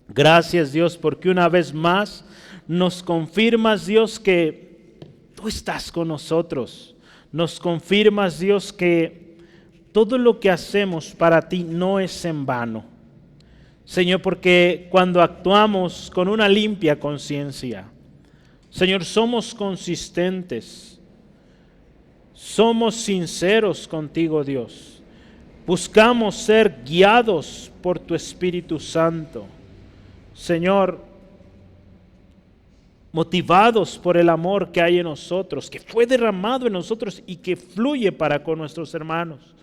Gracias, Dios, porque una vez más nos confirmas, Dios, que tú estás con nosotros. Nos confirmas, Dios, que todo lo que hacemos para ti no es en vano. Señor, porque cuando actuamos con una limpia conciencia, Señor, somos consistentes, somos sinceros contigo, Dios. Buscamos ser guiados por tu Espíritu Santo. Señor, motivados por el amor que hay en nosotros, que fue derramado en nosotros y que fluye para con nuestros hermanos.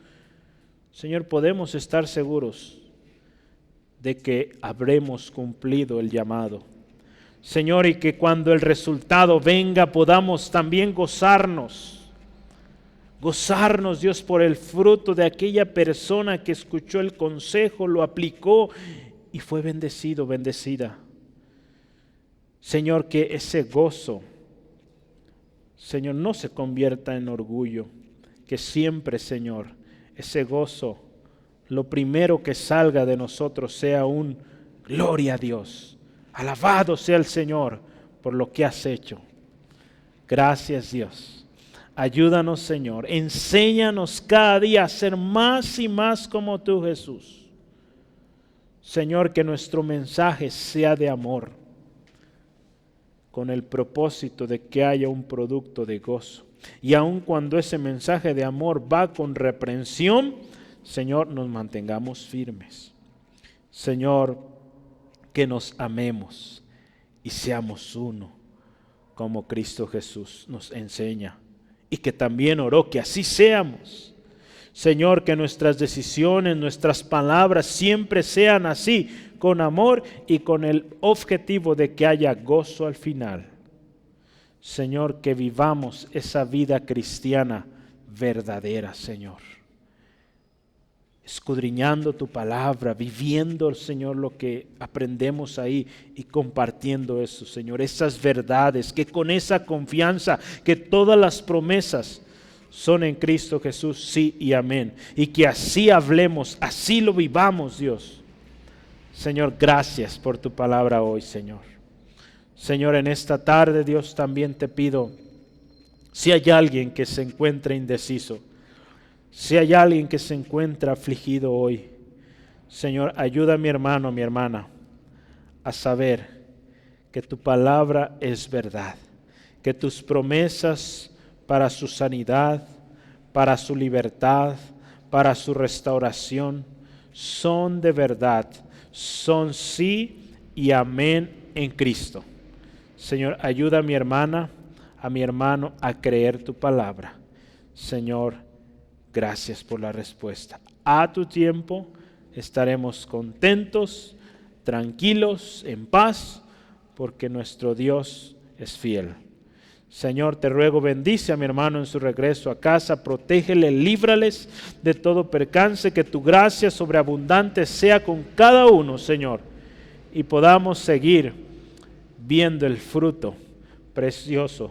Señor, podemos estar seguros de que habremos cumplido el llamado. Señor, y que cuando el resultado venga podamos también gozarnos, Dios, por el fruto de aquella persona que escuchó el consejo, lo aplicó y fue bendecido, bendecida. Señor, que ese gozo, Señor, no se convierta en orgullo, que siempre, Señor, ese gozo, lo primero que salga de nosotros sea un gloria a Dios. Alabado sea el Señor por lo que has hecho. Gracias, Dios. Ayúdanos, Señor. Enséñanos cada día a ser más y más como tú, Jesús. Señor, que nuestro mensaje sea de amor, con el propósito de que haya un producto de gozo. Y aun cuando ese mensaje de amor va con reprensión, Señor, nos mantengamos firmes. Señor, que nos amemos y seamos uno, como Cristo Jesús nos enseña y que también oró que así seamos. Señor, que nuestras decisiones, nuestras palabras siempre sean así, con amor y con el objetivo de que haya gozo al final. Señor, que vivamos esa vida cristiana verdadera, Señor. Escudriñando tu palabra, viviendo, Señor, lo que aprendemos ahí y compartiendo eso, Señor, esas verdades, que con esa confianza, que todas las promesas son en Cristo Jesús, sí y amén. Y que así hablemos, así lo vivamos, Dios. Señor, gracias por tu palabra hoy, Señor. Señor, en esta tarde, Dios, también te pido, si hay alguien que se encuentra indeciso, si hay alguien que se encuentra afligido hoy, Señor, ayuda a mi hermano, a mi hermana, a saber que tu palabra es verdad, que tus promesas para su sanidad, para su libertad, para su restauración, son de verdad, son sí y amén en Cristo. Señor, ayuda a mi hermana, a mi hermano a creer tu palabra. Señor, gracias por la respuesta. A tu tiempo estaremos contentos, tranquilos, en paz, porque nuestro Dios es fiel. Señor, te ruego, bendice a mi hermano en su regreso a casa, protégele, líbrales de todo percance, que tu gracia sobreabundante sea con cada uno, Señor, y podamos seguir viendo el fruto precioso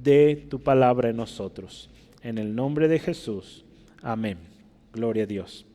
de tu palabra en nosotros. En el nombre de Jesús. Amén. Gloria a Dios.